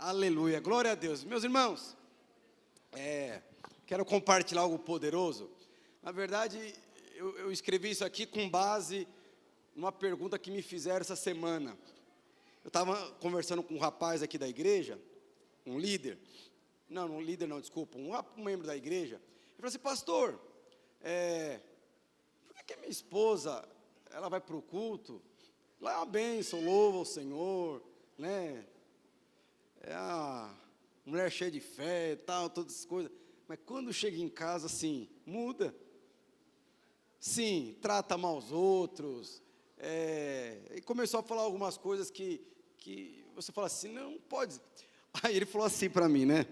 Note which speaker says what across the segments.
Speaker 1: Aleluia, glória a Deus. Meus irmãos, quero compartilhar algo poderoso. Na verdade, eu escrevi isso aqui com base numa pergunta que me fizeram essa semana. Eu estava conversando com um rapaz aqui da igreja, um líder, desculpa, um membro da igreja. Ele falou assim: pastor, por que minha esposa, ela vai para o culto? Lá é uma bênção, louva o Senhor, né? É a mulher cheia de fé e tal, todas as coisas. Mas quando chega em casa, assim, muda. Sim, trata mal os outros. E começou a falar algumas coisas que você fala assim, não pode. Aí ele falou assim para mim, né?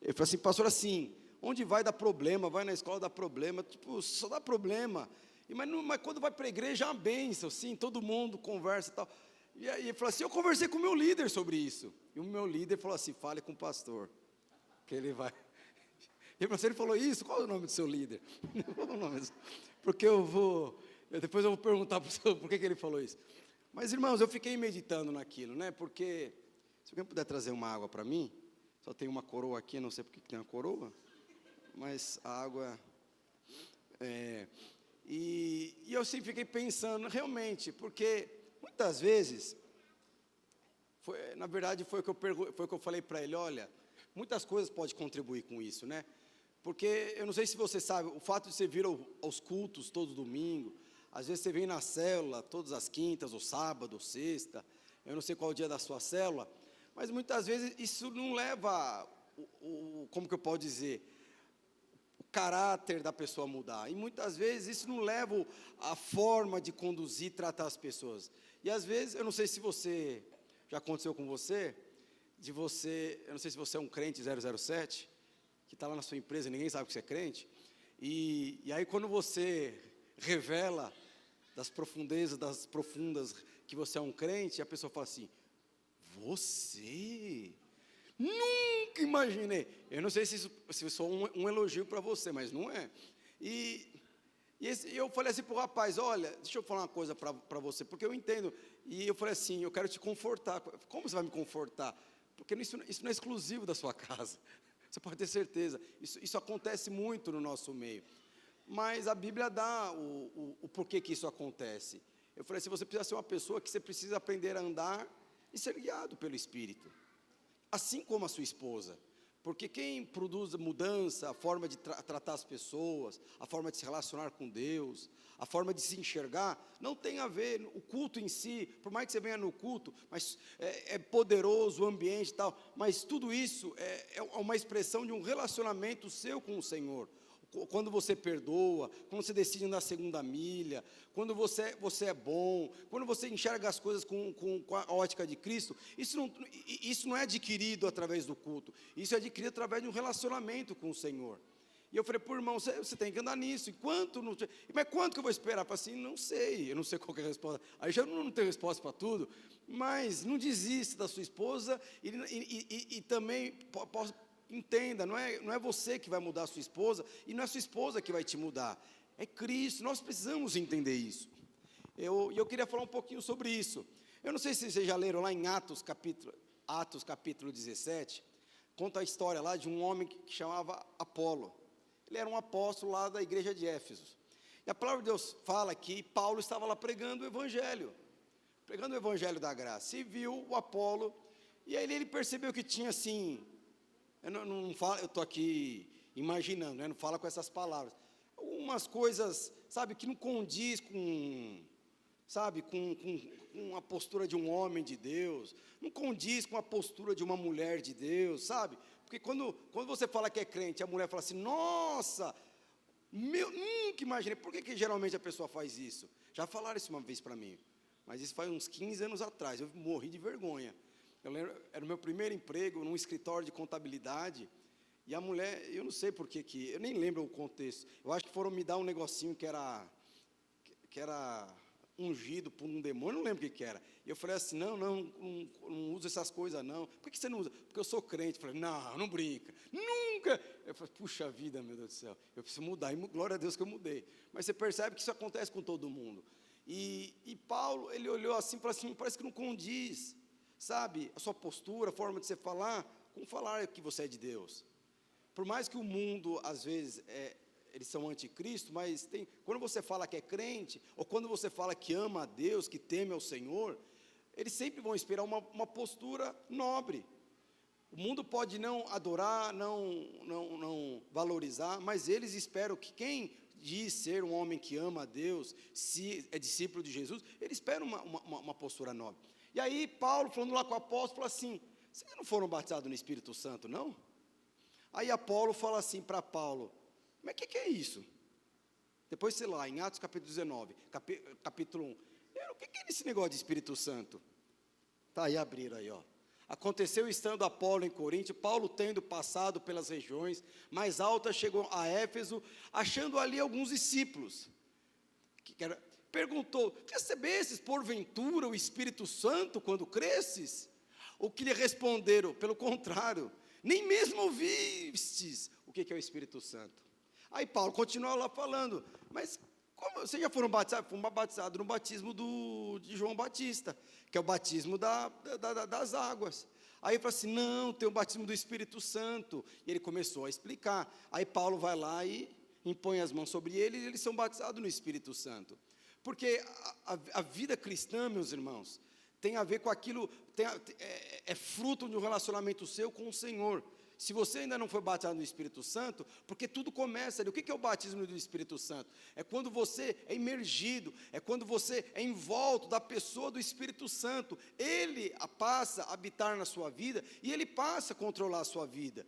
Speaker 1: Ele falou assim: pastor, assim, onde vai dar problema, vai na escola dar problema, tipo, só dá problema. Mas quando vai para a igreja é uma bênção, sim, todo mundo conversa e tal. E aí ele falou assim: eu conversei com o meu líder sobre isso. E o meu líder falou assim: fale com o pastor, que ele vai. E ele falou isso, qual é o nome do seu líder? Qual é o nome? Porque depois eu vou perguntar para o senhor por que ele falou isso. Mas, irmãos, eu fiquei meditando naquilo, né? Porque, se alguém puder trazer uma água para mim, só tem uma coroa aqui, não sei por que tem uma coroa, mas a água... E eu sempre fiquei pensando, realmente, porque muitas vezes, na verdade foi o que eu falei para ele: olha, muitas coisas podem contribuir com isso, né? Porque eu não sei se você sabe, o fato de você vir aos cultos todo domingo, às vezes você vem na célula todas as quintas, ou sábado, ou sexta, eu não sei qual o dia da sua célula, mas muitas vezes isso não leva, como que eu posso dizer, o caráter da pessoa a mudar, e muitas vezes isso não leva a forma de conduzir, tratar as pessoas. E às vezes, eu não sei se você, já aconteceu com você, eu não sei se você é um crente 007, que está lá na sua empresa, ninguém sabe que você é crente, e aí quando você revela das profundas que você é um crente, a pessoa fala assim: você? Nunca imaginei. Eu não sei se isso é um elogio para você, mas não é. E eu falei assim para o rapaz: olha, deixa eu falar uma coisa para você, porque eu entendo. E eu falei assim: eu quero te confortar. Como você vai me confortar? Porque isso não é exclusivo da sua casa. Você pode ter certeza, isso acontece muito no nosso meio. Mas a Bíblia dá o porquê que isso acontece. Eu falei assim: você precisa ser uma pessoa que você precisa aprender a andar e ser guiado pelo Espírito. Assim como a sua esposa. Porque quem produz mudança, a forma de tratar as pessoas, a forma de se relacionar com Deus, a forma de se enxergar, não tem a ver, o culto em si, por mais que você venha no culto, mas é poderoso o ambiente e tal, mas tudo isso é uma expressão de um relacionamento seu com o Senhor. Quando você perdoa, quando você decide andar a segunda milha, quando você é bom, quando você enxerga as coisas com a ótica de Cristo, isso não é adquirido através do culto, isso é adquirido através de um relacionamento com o Senhor. E eu falei: pô, irmão, você tem que andar nisso. Mas quanto que eu vou esperar? Eu falei assim: não sei, eu não sei qual que é a resposta. Aí já não tenho resposta para tudo, mas não desista da sua esposa e também entenda, não é você que vai mudar a sua esposa, e não é a sua esposa que vai te mudar, é Cristo. Nós precisamos entender isso. Eu queria falar um pouquinho sobre isso. Eu não sei se vocês já leram lá em Atos capítulo 17, conta a história lá de um homem que chamava Apolo. Ele era um apóstolo lá da igreja de Éfeso, e a palavra de Deus fala que Paulo estava lá pregando o evangelho da graça, e viu o Apolo, e aí ele percebeu que tinha assim... eu estou aqui imaginando, né? Não fala com essas palavras. Algumas coisas, sabe, que não condiz com a postura de um homem de Deus, não condiz com a postura de uma mulher de Deus, sabe? Porque quando você fala que é crente, a mulher fala assim: nossa, nunca imaginei. Por que geralmente a pessoa faz isso? Já falaram isso uma vez para mim, mas isso faz uns 15 anos atrás, eu morri de vergonha. Eu lembro, era o meu primeiro emprego num escritório de contabilidade, e a mulher, eu não sei por que, eu nem lembro o contexto, eu acho que foram me dar um negocinho que era ungido por um demônio, não lembro o que era, e eu falei assim: não usa essas coisas não. Por que você não usa? Porque eu sou crente. Eu falei: não brinca, nunca. Eu falei: puxa vida, meu Deus do céu, eu preciso mudar, e glória a Deus que eu mudei. Mas você percebe que isso acontece com todo mundo, e Paulo, ele olhou assim e falou assim: parece que não condiz. sabe, a sua postura, a forma de você falar, com falar que você é de Deus. Por mais que o mundo, às vezes, eles são anticristo, mas quando você fala que é crente, ou quando você fala que ama a Deus, que teme ao Senhor, eles sempre vão esperar uma postura nobre. O mundo pode não adorar, não valorizar, mas eles esperam que quem diz ser um homem que ama a Deus, se é discípulo de Jesus, ele espera uma postura nobre. E aí Paulo, falando lá com o apóstolo, falou assim: vocês não foram batizados no Espírito Santo, não? Aí Apolo fala assim para Paulo: mas o que é isso? Depois, sei lá, em Atos capítulo 19, capítulo 1, o que é esse negócio de Espírito Santo? Tá aí, abriram aí, ó. Aconteceu estando Apolo em Corinto, Paulo tendo passado pelas regiões mais altas, chegou a Éfeso, achando ali alguns discípulos. Perguntou: recebestes porventura o Espírito Santo quando cresces? O que lhe responderam: pelo contrário, nem mesmo ouvistes o que é o Espírito Santo. Aí Paulo continua lá falando: mas como vocês já foram batizados? Fomos batizados no batismo de João Batista, que é o batismo das águas. Aí ele fala assim: não, tem o batismo do Espírito Santo. E ele começou a explicar. Aí Paulo vai lá e impõe as mãos sobre ele, e eles são batizados no Espírito Santo. Porque a vida cristã, meus irmãos, tem a ver com aquilo, é fruto de um relacionamento seu com o Senhor. Se você ainda não foi batizado no Espírito Santo, porque tudo começa ali. O que é o batismo do Espírito Santo? É quando você é imergido, é quando você é envolto da pessoa do Espírito Santo. Ele passa a habitar na sua vida e ele passa a controlar a sua vida.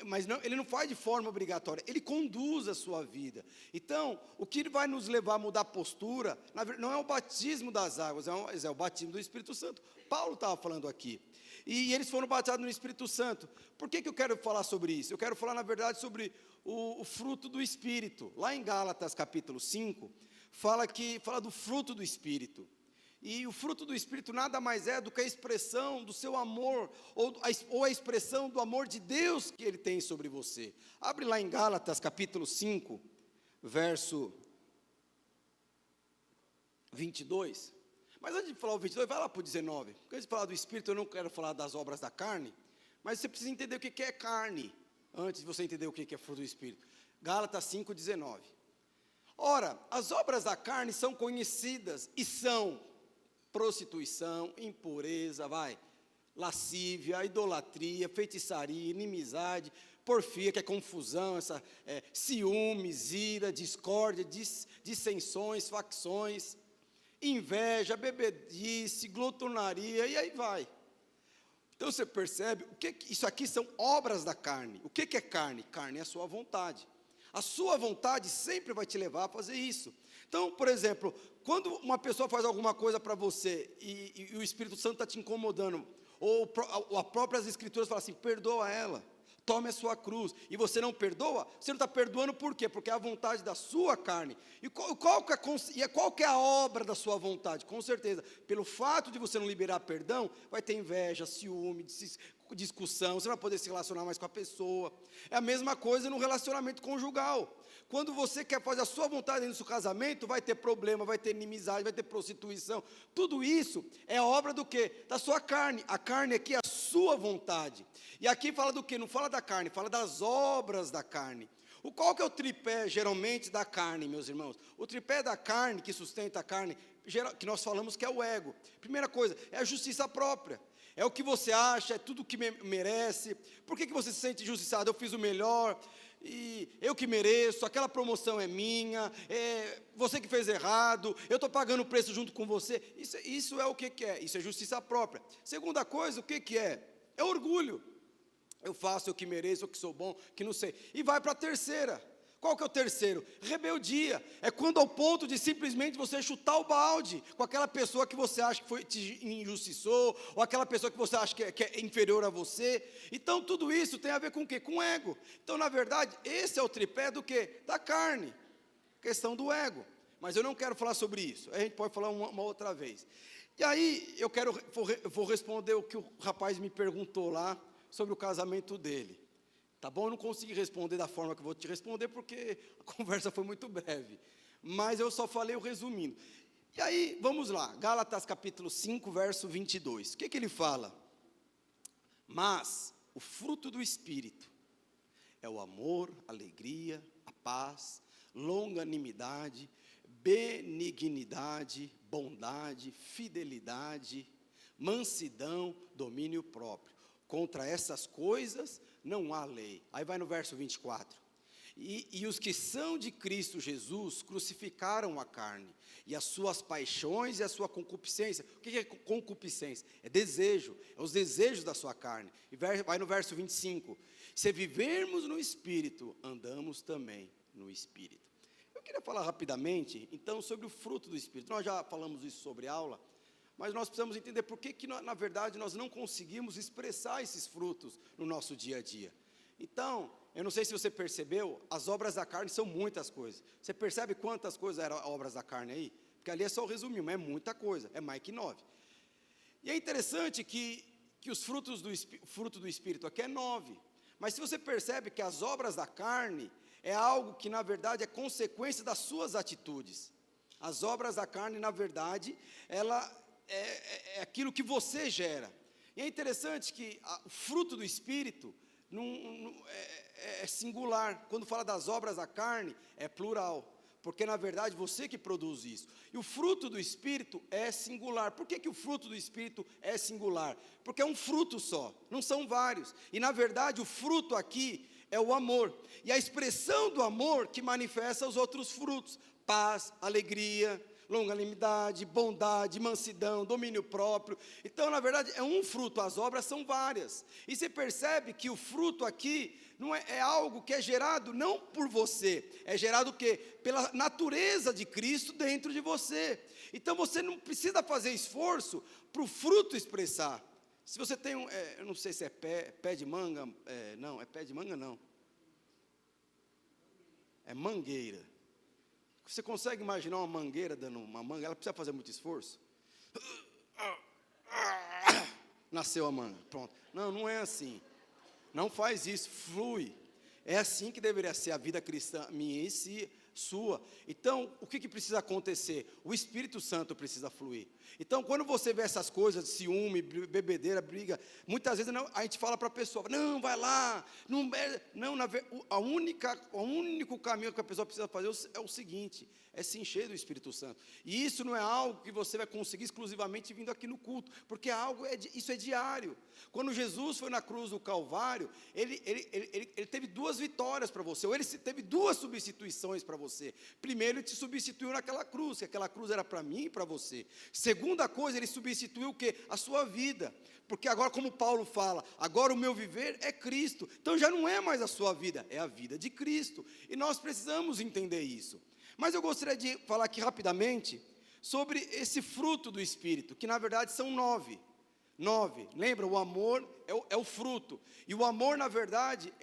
Speaker 1: Mas não, ele não faz de forma obrigatória, ele conduz a sua vida. Então, o que vai nos levar a mudar a postura, não é o batismo das águas, é o batismo do Espírito Santo. Paulo estava falando aqui. E eles foram batizados no Espírito Santo. Por que eu quero falar sobre isso? Eu quero falar, na verdade, sobre o fruto do Espírito. Lá em Gálatas, capítulo 5, fala do fruto do Espírito. E o fruto do Espírito nada mais é do que a expressão do seu amor, ou a expressão do amor de Deus que Ele tem sobre você. Abre lá em Gálatas, capítulo 5, verso 22. Mas antes de falar o 22, vai lá para o 19. Porque antes de falar do Espírito, eu não quero falar das obras da carne, mas você precisa entender o que é carne, antes de você entender o que é fruto do Espírito. Gálatas 5, 19. Ora, as obras da carne são conhecidas e são prostituição, impureza, lascívia, idolatria, feitiçaria, inimizade, porfia, que é confusão, ciúmes, ira, discórdia, dissensões, facções, inveja, bebedice, glutonaria, e aí vai. Então você percebe, isso aqui são obras da carne. O que é carne? Carne é a sua vontade. A sua vontade sempre vai te levar a fazer isso. Então, por exemplo, quando uma pessoa faz alguma coisa para você e o Espírito Santo está te incomodando, ou as próprias Escrituras falam assim: perdoa ela, tome a sua cruz, e você não perdoa, você não está perdoando por quê? Porque é a vontade da sua carne. E qual que é a obra da sua vontade? Com certeza, pelo fato de você não liberar perdão, vai ter inveja, ciúme, discussão, você não vai poder se relacionar mais com a pessoa. É a mesma coisa no relacionamento conjugal. Quando você quer fazer a sua vontade dentro do seu casamento, vai ter problema, vai ter inimizade, vai ter prostituição. Tudo isso é obra do quê? Da sua carne. A carne aqui é a sua vontade. E aqui fala do quê? Não fala da carne, fala das obras da carne. Qual que é o tripé, geralmente, da carne, meus irmãos? O tripé da carne, que sustenta a carne, que nós falamos que é o ego. Primeira coisa, é a justiça própria. É o que você acha, é tudo o que merece. Por que você se sente injustiçado? Eu fiz o melhor, e eu que mereço, aquela promoção é minha, você que fez errado, eu estou pagando o preço junto com você. Isso é o que é? Isso é justiça própria. Segunda coisa, o que é? É orgulho. Eu faço o que mereço, o que sou bom, que não sei. E vai para a terceira. Qual que é o terceiro? Rebeldia. É quando ao ponto de simplesmente você chutar o balde com aquela pessoa que você acha que te injustiçou, ou aquela pessoa que você acha que é inferior a você. Então tudo isso tem a ver com o quê? Com ego. Então, na verdade, esse é o tripé do quê? Da carne. Questão do ego. Mas eu não quero falar sobre isso. A gente pode falar uma outra vez. E aí, eu vou responder o que o rapaz me perguntou lá sobre o casamento dele. Tá bom? Eu não consegui responder da forma que eu vou te responder, porque a conversa foi muito breve. Mas eu só falei o resumindo. E aí, vamos lá, Gálatas capítulo 5, verso 22. O que ele fala? Mas o fruto do Espírito é o amor, alegria, a paz, longanimidade, benignidade, bondade, fidelidade, mansidão, domínio próprio. Contra essas coisas não há lei. Aí vai no verso 24. E os que são de Cristo Jesus crucificaram a carne, e as suas paixões e a sua concupiscência. O que é concupiscência? É desejo, é os desejos da sua carne. E vai no verso 25. Se vivermos no Espírito, andamos também no Espírito. Eu queria falar rapidamente, então, sobre o fruto do Espírito. Nós já falamos isso sobre aula, mas nós precisamos entender por que na verdade, nós não conseguimos expressar esses frutos no nosso dia a dia. Então, eu não sei se você percebeu, as obras da carne são muitas coisas. Você percebe quantas coisas eram obras da carne aí? Porque ali é só o resuminho, mas é muita coisa, é mais que 9. E é interessante que os frutos fruto do Espírito aqui é 9. Mas se você percebe que as obras da carne é algo que na verdade é consequência das suas atitudes. As obras da carne, na verdade, ela é aquilo que você gera. E é interessante que o fruto do Espírito é singular. Quando fala das obras da carne, é plural. Porque, na verdade, você que produz isso. E o fruto do Espírito é singular. Por que o fruto do Espírito é singular? Porque é um fruto só, não são vários. E, na verdade, o fruto aqui é o amor. E a expressão do amor que manifesta os outros frutos. Paz, alegria, longanimidade, bondade, mansidão, domínio próprio. Então, na verdade, é um fruto, as obras são várias. E você percebe que o fruto aqui não é algo que é gerado não por você, é gerado o quê? Pela natureza de Cristo dentro de você. Então, você não precisa fazer esforço para o fruto expressar. Se você tem eu não sei se é pé de manga, não, é pé de manga não. É mangueira. Você consegue imaginar uma mangueira dando uma manga? Ela precisa fazer muito esforço? Nasceu a manga, pronto. Não, não é assim. Não faz isso, flui. É assim que deveria ser a vida cristã, minha e sua. Então, o que precisa acontecer? O Espírito Santo precisa fluir. Então, quando você vê essas coisas, ciúme, bebedeira, briga, muitas vezes a gente fala para a pessoa, não, vai lá, não, o único caminho que a pessoa precisa fazer é o seguinte, é se encher do Espírito Santo. E isso não é algo que você vai conseguir exclusivamente vindo aqui no culto, porque isso é diário. Quando Jesus foi na cruz do Calvário, ele teve duas vitórias para você, ou ele teve duas substituições para você. Primeiro, ele te substituiu naquela cruz, que aquela cruz era para mim e para você. Segunda coisa, ele substituiu o quê? A sua vida. Porque agora, como Paulo fala, agora o meu viver é Cristo. Então já não é mais a sua vida, é a vida de Cristo. E nós precisamos entender isso. Mas eu gostaria de falar aqui rapidamente sobre esse fruto do Espírito, que na verdade são 9. 9, lembra? O amor é o fruto. E o amor, na verdade,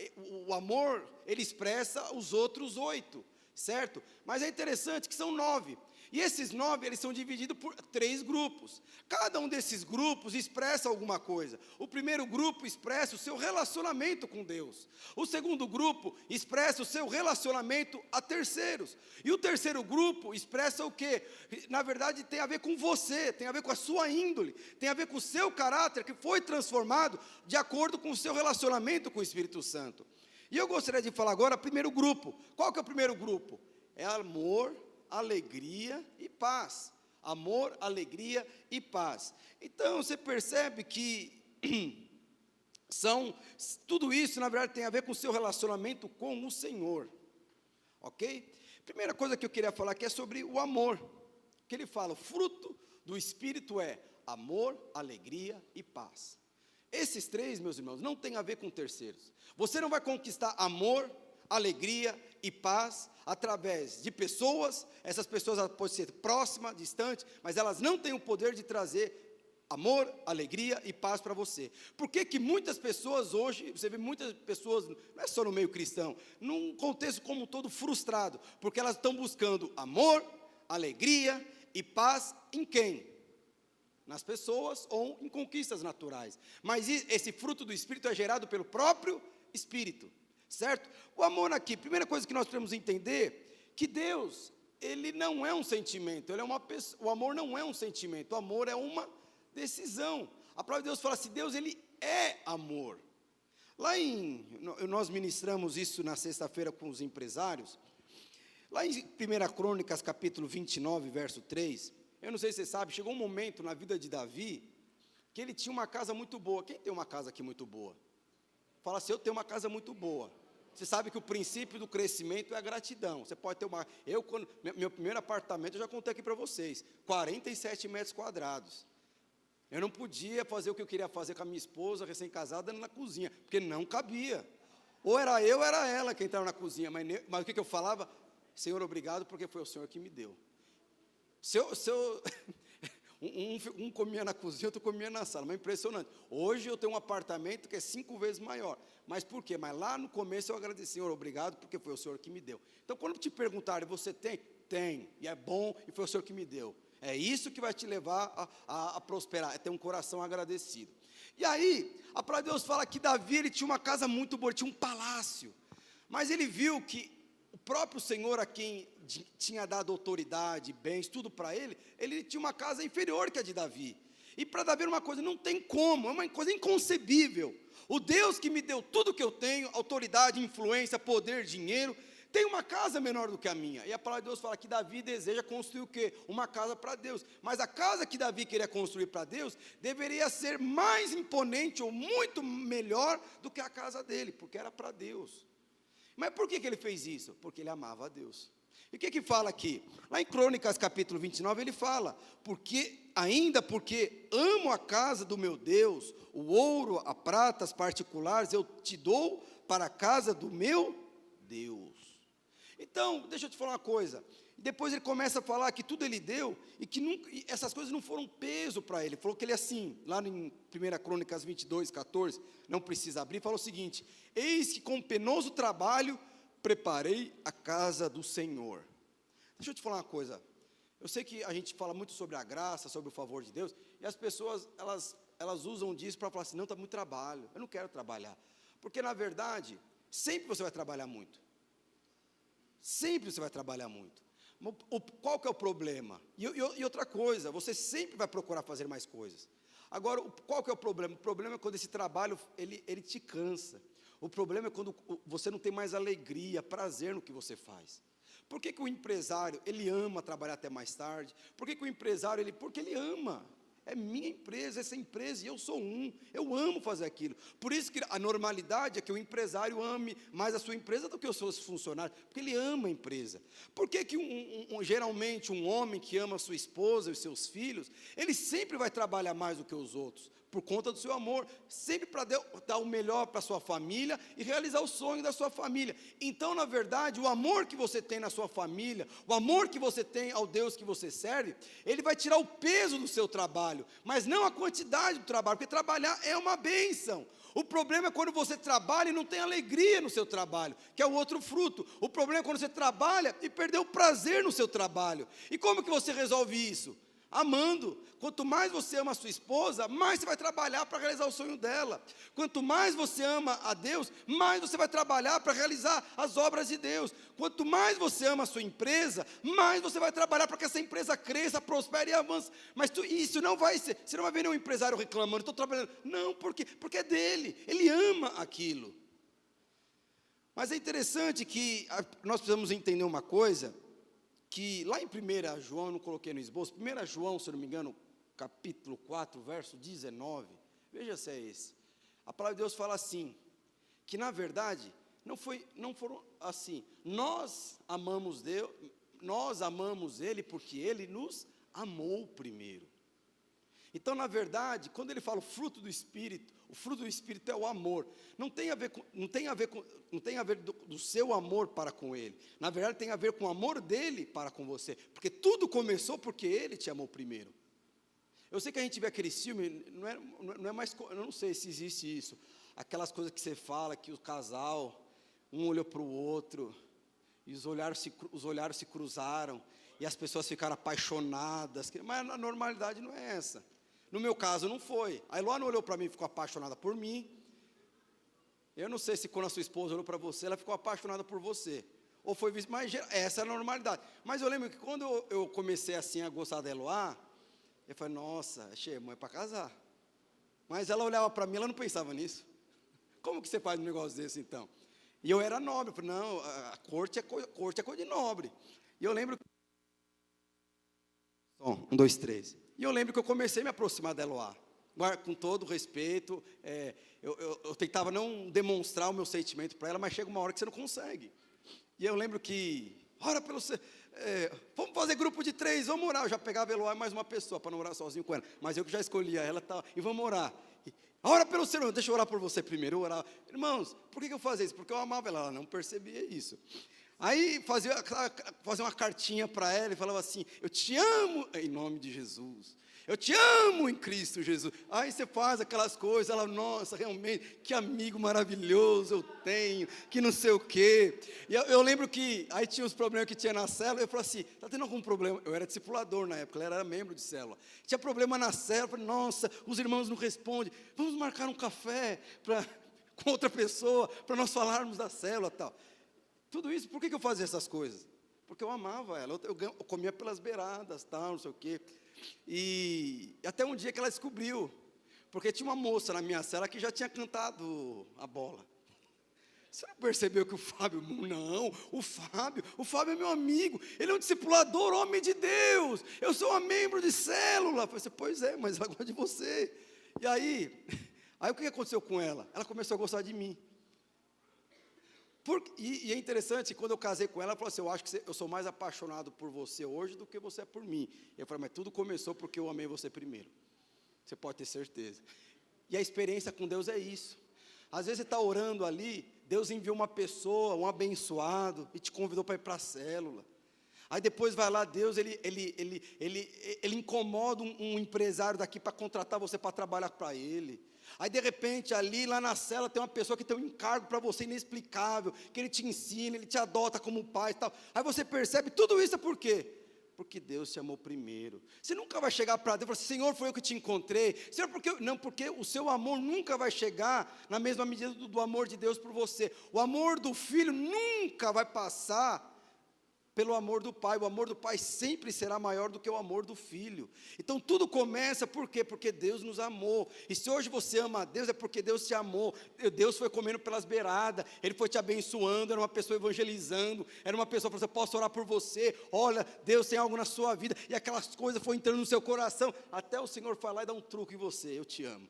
Speaker 1: ele expressa os outros 8, certo? Mas é interessante que são 9. E esses 9, eles são divididos por 3 grupos. Cada um desses grupos expressa alguma coisa. O primeiro grupo expressa o seu relacionamento com Deus. O segundo grupo expressa o seu relacionamento a terceiros. E o terceiro grupo expressa o quê? Na verdade, tem a ver com você, tem a ver com a sua índole, tem a ver com o seu caráter que foi transformado de acordo com o seu relacionamento com o Espírito Santo. E eu gostaria de falar agora o primeiro grupo. Qual que é o primeiro grupo? É amor, alegria e paz. Amor, alegria e paz. Então, você percebe que tudo isso, na verdade, tem a ver com o seu relacionamento com o Senhor. Ok? Primeira coisa que eu queria falar aqui é sobre o amor. Que ele fala, o fruto do Espírito é amor, alegria e paz. Esses 3, meus irmãos, não tem a ver com terceiros. Você não vai conquistar amor, alegria e paz através de pessoas. Essas pessoas podem ser próximas, distantes, mas elas não têm o poder de trazer amor, alegria e paz para você. Por que muitas pessoas hoje, você vê muitas pessoas, não é só no meio cristão, num contexto como um todo frustrado, porque elas estão buscando amor, alegria e paz em quem? Nas pessoas ou em conquistas naturais. Mas esse fruto do Espírito é gerado pelo próprio Espírito. Certo? O amor aqui, primeira coisa que nós precisamos entender, que Deus, ele não é um sentimento, ele é uma pessoa. O amor não é um sentimento, o amor é uma decisão. A palavra de Deus fala assim, Deus, ele é amor. Nós ministramos isso na sexta-feira com os empresários, lá em 1 Crônicas, capítulo 29, verso 3, eu não sei se você sabe, chegou um momento na vida de Davi, que ele tinha uma casa muito boa. Quem tem uma casa aqui muito boa? Fala assim, eu tenho uma casa muito boa. Você sabe que o princípio do crescimento é a gratidão. Você pode ter uma... meu primeiro apartamento, eu já contei aqui para vocês, 47 metros quadrados. Eu não podia fazer o que eu queria fazer com a minha esposa, recém-casada, na cozinha, porque não cabia. Ou era eu, ou era ela que entrava na cozinha. Mas o que eu falava? Senhor, obrigado, porque foi o Senhor que me deu. Um comia na cozinha, outro comia na sala, mas impressionante. Hoje eu tenho um apartamento que é 5 vezes maior. Mas por quê? Mas lá no começo eu agradeci, Senhor, obrigado, porque foi o Senhor que me deu. Então, quando te perguntarem, você tem? Tem, e é bom, e foi o Senhor que me deu. É isso que vai te levar a prosperar, é ter um coração agradecido. E aí, a palavra de Deus fala que Davi, ele tinha uma casa muito boa, ele tinha um palácio. Mas ele viu que o próprio Senhor, a quem tinha dado autoridade, bens, tudo para ele tinha uma casa inferior que a de Davi. E para Davi era uma coisa, não tem como, é uma coisa inconcebível. O Deus que me deu tudo que eu tenho, autoridade, influência, poder, dinheiro, tem uma casa menor do que a minha. E a palavra de Deus fala que Davi deseja construir o quê? Uma casa para Deus. Mas a casa que Davi queria construir para Deus, deveria ser mais imponente ou muito melhor do que a casa dele, porque era para Deus. Mas por que ele fez isso? Porque ele amava a Deus. E o que fala aqui? Lá em Crônicas capítulo 29 ele fala, porque amo a casa do meu Deus, o ouro, a prata, as particulares, eu te dou para a casa do meu Deus. Então, deixa eu te falar uma coisa, depois ele começa a falar que tudo ele deu, e essas coisas não foram peso para ele. Falou que ele assim, lá em 1 Crônicas 22, 14, não precisa abrir, falou o seguinte, eis que com penoso trabalho preparei a casa do Senhor. Deixa eu te falar uma coisa, eu sei que a gente fala muito sobre a graça, sobre o favor de Deus, e as pessoas, elas usam disso para falar assim, não, está muito trabalho, eu não quero trabalhar, porque na verdade, sempre você vai trabalhar muito, sempre você vai trabalhar muito. Qual que é o problema? E outra coisa, você sempre vai procurar fazer mais coisas. Agora, qual que é o problema? O problema é quando esse trabalho, ele te cansa. O problema é quando você não tem mais alegria, prazer no que você faz. Por que o empresário, ele ama trabalhar até mais tarde? Por que o empresário, porque ele ama. É minha empresa, essa empresa, e eu sou eu amo fazer aquilo. Por isso que a normalidade é que o empresário ame mais a sua empresa do que os seus funcionários, porque ele ama a empresa. Por que geralmente um homem que ama a sua esposa e os seus filhos, ele sempre vai trabalhar mais do que os outros? Por conta do seu amor, sempre para dar o melhor para a sua família e realizar o sonho da sua família. Então, na verdade, o amor que você tem na sua família, o amor que você tem ao Deus que você serve, ele vai tirar o peso do seu trabalho, mas não a quantidade do trabalho, porque trabalhar é uma bênção. O problema é quando você trabalha e não tem alegria no seu trabalho, que é o outro fruto. O problema é quando você trabalha e perdeu o prazer no seu trabalho. E como que você resolve isso? Amando. Quanto mais você ama a sua esposa, mais você vai trabalhar para realizar o sonho dela. Quanto mais você ama a Deus, mais você vai trabalhar para realizar as obras de Deus. Quanto mais você ama a sua empresa, mais você vai trabalhar para que essa empresa cresça, prospere e avance. Mas isso não vai ser, você não vai ver nenhum empresário reclamando, estou trabalhando. Não, porque é dele, ele ama aquilo. Mas é interessante que nós precisamos entender uma coisa, que lá em 1 João, eu não coloquei no esboço, 1 João, se eu não me engano, capítulo 4, verso 19, veja se é esse. A palavra de Deus fala assim, que na verdade, não foram assim, nós amamos Deus, nós amamos Ele porque Ele nos amou primeiro. Então, na verdade, quando ele fala o fruto do Espírito é o amor. Não tem a ver do seu amor para com ele. Na verdade, tem a ver com o amor dele para com você. Porque tudo começou porque ele te amou primeiro. Eu sei que a gente vê aquele filme, não é mais, eu não sei se existe isso. Aquelas coisas que você fala, que o casal, um olhou para o outro, e os olhares se cruzaram, e as pessoas ficaram apaixonadas. Mas a normalidade não é essa. No meu caso não foi. A Eloana olhou para mim e ficou apaixonada por mim. Eu não sei se quando a sua esposa olhou para você, ela ficou apaixonada por você. ou foi visto, mas essa é a normalidade. Mas eu lembro que quando eu comecei assim a gostar da Eloá, eu falei, nossa, mãe é para casar. Mas ela olhava para mim, ela não pensava nisso. Como que você faz um negócio desse então? E eu era nobre, eu falei, não, a corte é coisa de nobre. E eu lembro, um, dois, três. E eu lembro que eu comecei a me aproximar da Eloá, com todo respeito, eu tentava não demonstrar o meu sentimento para ela, mas chega uma hora que você não consegue. E eu lembro que, ora pelo vamos fazer grupo de 3, vamos orar. Eu já pegava a Eloá e mais uma pessoa para não orar sozinho com ela, mas eu que já escolhia ela e vamos orar. Ora pelo Senhor, deixa eu orar por você primeiro. Eu orava. Irmãos, por que eu fazia isso? Porque eu amava ela não percebia isso. Aí fazia uma cartinha para ela e falava assim, eu te amo em nome de Jesus. Eu te amo em Cristo Jesus. Aí você faz aquelas coisas, ela, nossa, realmente, que amigo maravilhoso eu tenho, que não sei o quê. E eu lembro que, aí tinha os problemas que tinha na célula, eu falei assim, está tendo algum problema? Eu era discipulador na época, ela era membro de célula. Tinha problema na célula, eu falei, nossa, os irmãos não respondem, vamos marcar um café com outra pessoa, para nós falarmos da célula e tal. Tudo isso, por que eu fazia essas coisas? Porque eu amava ela, eu comia pelas beiradas, tal, não sei o quê. E até um dia que ela descobriu, porque tinha uma moça na minha cela que já tinha cantado a bola. Você não percebeu que o Fábio, não, o Fábio é meu amigo, ele é um discipulador, homem de Deus, eu sou um membro de célula. Eu falei assim, pois é, mas ela gosta de você. E aí o que aconteceu com ela? Ela começou a gostar de mim. E é interessante, quando eu casei com ela, ela falou assim, eu acho que eu sou mais apaixonado por você hoje do que você é por mim. Eu falei, mas tudo começou porque eu amei você primeiro. Você pode ter certeza. E a experiência com Deus é isso. Às vezes você está orando ali, Deus enviou uma pessoa, um abençoado, e te convidou para ir para a célula. Aí depois vai lá, Deus, ele incomoda um empresário daqui para contratar você para trabalhar para ele. Aí de repente ali, lá na cela, tem uma pessoa que tem um encargo para você inexplicável, que ele te ensina, ele te adota como pai e tal. Aí você percebe, tudo isso é por quê? Porque Deus te amou primeiro. Você nunca vai chegar para Deus e falar assim, Senhor, foi eu que te encontrei. Senhor, porque o seu amor nunca vai chegar na mesma medida do amor de Deus por você. O amor do filho nunca vai passar pelo amor do pai. O amor do pai sempre será maior do que o amor do filho. Então tudo começa por quê? Porque Deus nos amou. E se hoje você ama a Deus, é porque Deus te amou. Deus foi comendo pelas beiradas, Ele foi te abençoando, era uma pessoa evangelizando, era uma pessoa que você posso orar por você, olha, Deus tem algo na sua vida, e aquelas coisas foram entrando no seu coração, até o Senhor foi lá e dá um truque em você, eu te amo.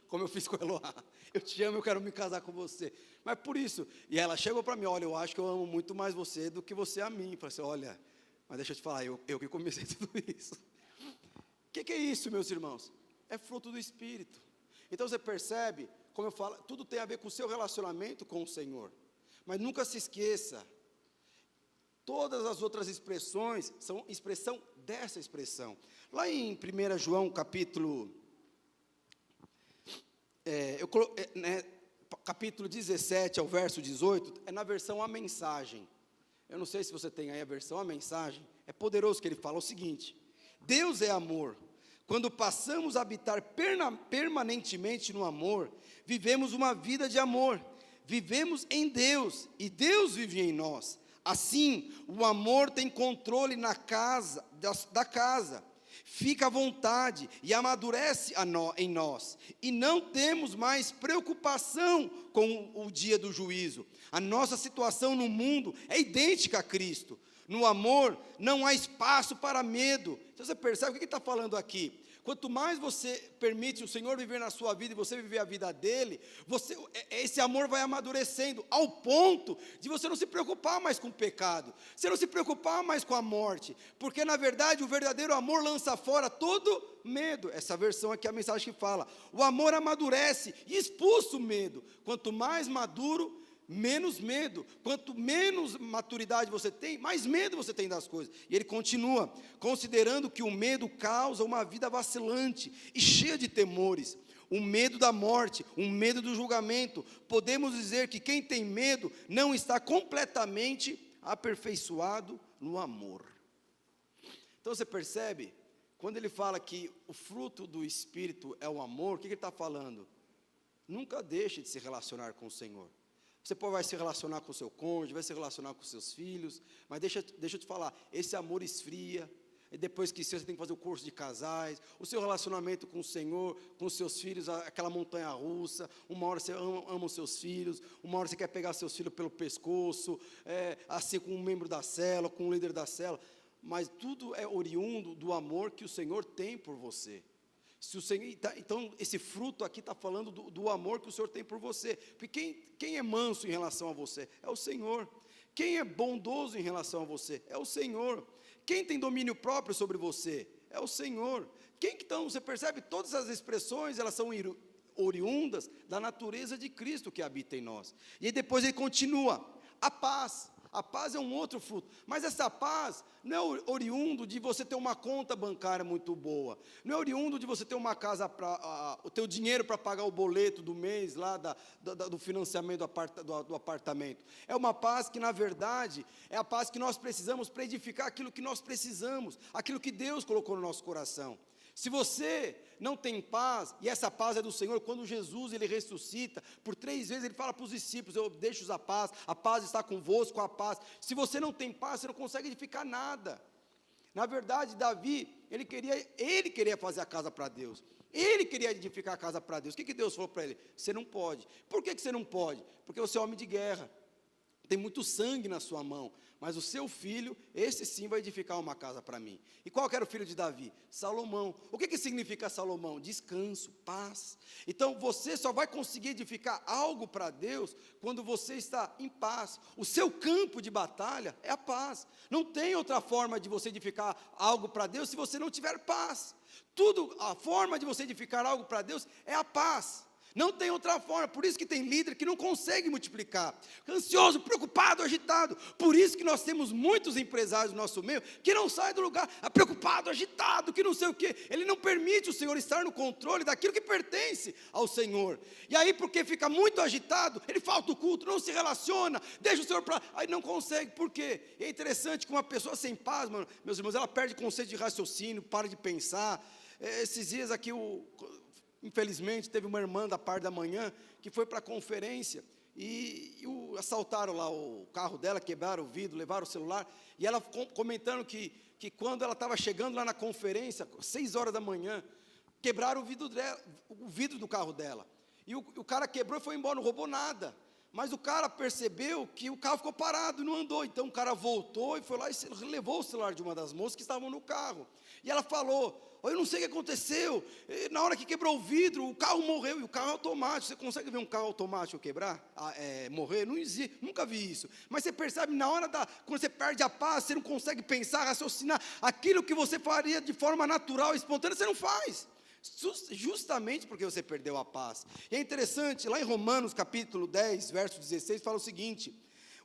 Speaker 1: Como eu fiz com a Eloá, eu te amo, eu quero me casar com você. Mas por isso, e ela chegou para mim, olha, eu acho que eu amo muito mais você do que você a mim. Eu falei assim, olha, mas deixa eu te falar, eu que comecei tudo isso. O que é isso, meus irmãos? É fruto do Espírito. Então você percebe, como eu falo, tudo tem a ver com o seu relacionamento com o Senhor. Mas nunca se esqueça, todas as outras expressões são expressão dessa expressão. Lá em 1 João capítulo... capítulo 17 ao verso 18, é na versão A Mensagem. Eu não sei se você tem aí a versão A Mensagem. É poderoso que ele fala o seguinte: Deus é amor. Quando passamos a habitar permanentemente no amor, vivemos uma vida de amor. Vivemos em Deus e Deus vive em nós. Assim, o amor tem controle da casa. Fica à vontade e amadurece em nós, e não temos mais preocupação com o dia do juízo. A nossa situação no mundo é idêntica a Cristo. No amor não há espaço para medo. Então você percebe o que ele está falando aqui? Quanto mais você permite o Senhor viver na sua vida e você viver a vida dele, esse amor vai amadurecendo ao ponto de você não se preocupar mais com o pecado, você não se preocupar mais com a morte, porque na verdade o verdadeiro amor lança fora todo medo. Essa versão aqui é a mensagem que fala, o amor amadurece e expulsa o medo. Quanto mais maduro, menos medo. Quanto menos maturidade você tem, mais medo você tem das coisas. E ele continua, considerando que o medo causa uma vida vacilante e cheia de temores, o medo da morte, o medo do julgamento. Podemos dizer que quem tem medo não está completamente aperfeiçoado no amor. Então você percebe, quando ele fala que o fruto do Espírito é o amor, o que ele está falando? Nunca deixe de se relacionar com o Senhor. Você vai se relacionar com o seu cônjuge, vai se relacionar com os seus filhos, mas deixa eu te falar, esse amor esfria, e depois que você tem que fazer o curso de casais, o seu relacionamento com o Senhor, com os seus filhos, aquela montanha russa, uma hora você ama os seus filhos, uma hora você quer pegar seus filhos pelo pescoço, assim com um membro da célula, com um líder da célula, mas tudo é oriundo do amor que o Senhor tem por você. Se o Senhor, então, esse fruto aqui está falando do amor que o Senhor tem por você, porque quem é manso em relação a você? É o Senhor. Quem é bondoso em relação a você? É o Senhor. Quem tem domínio próprio sobre você? É o Senhor. Então, você percebe, todas as expressões, elas são oriundas da natureza de Cristo que habita em nós. E aí depois ele continua, a paz. A paz é um outro fruto, mas essa paz não é oriundo de você ter uma conta bancária muito boa, não é oriundo de você ter uma casa, o teu dinheiro para pagar o boleto do mês, lá do financiamento do apartamento. É uma paz que, na verdade, é a paz que nós precisamos para edificar aquilo que nós precisamos, aquilo que Deus colocou no nosso coração. Se você não tem paz, e essa paz é do Senhor, quando Jesus ele ressuscita, por 3 vezes ele fala para os discípulos, eu deixo a paz está convosco, a paz. Se você não tem paz, você não consegue edificar nada. Na verdade, Davi, ele queria fazer a casa para Deus, ele queria edificar a casa para Deus. O que Deus falou para ele? Você não pode. Por que você não pode? Porque você é homem de guerra, tem muito sangue na sua mão, mas o seu filho, esse sim vai edificar uma casa para mim. E qual que era o filho de Davi? Salomão. O que significa Salomão? Descanso, paz. Então você só vai conseguir edificar algo para Deus quando você está em paz. O seu campo de batalha é a paz. Não tem outra forma de você edificar algo para Deus se você não tiver paz. A forma de você edificar algo para Deus é a paz. Não tem outra forma, por isso que tem líder que não consegue multiplicar, ansioso, preocupado, agitado. Por isso que nós temos muitos empresários no nosso meio que não saem do lugar, preocupado, agitado, que não sei o quê. Ele não permite o Senhor estar no controle daquilo que pertence ao Senhor. E aí, porque fica muito agitado, ele falta o culto, não se relaciona, deixa o Senhor para... Aí não consegue, por quê? E é interessante que uma pessoa sem paz, meus irmãos, ela perde conceito de raciocínio, para de pensar. Esses dias aqui, infelizmente, teve uma irmã da parte da manhã que foi para a conferência e assaltaram lá o carro dela, quebraram o vidro, levaram o celular, e ela comentando que quando ela estava chegando lá na conferência, 6 horas da manhã, quebraram o vidro do carro dela, e o cara quebrou e foi embora, não roubou nada, mas o cara percebeu que o carro ficou parado e não andou, então o cara voltou e foi lá e levou o celular de uma das moças que estavam no carro, e ela falou: eu não sei o que aconteceu, na hora que quebrou o vidro, o carro morreu, e o carro é automático. Você consegue ver um carro automático quebrar, morrer? Não existe, nunca vi isso, mas você percebe, quando você perde a paz, você não consegue pensar, raciocinar, aquilo que você faria de forma natural, espontânea, você não faz, justamente porque você perdeu a paz. E é interessante, lá em Romanos capítulo 10, verso 16, fala o seguinte: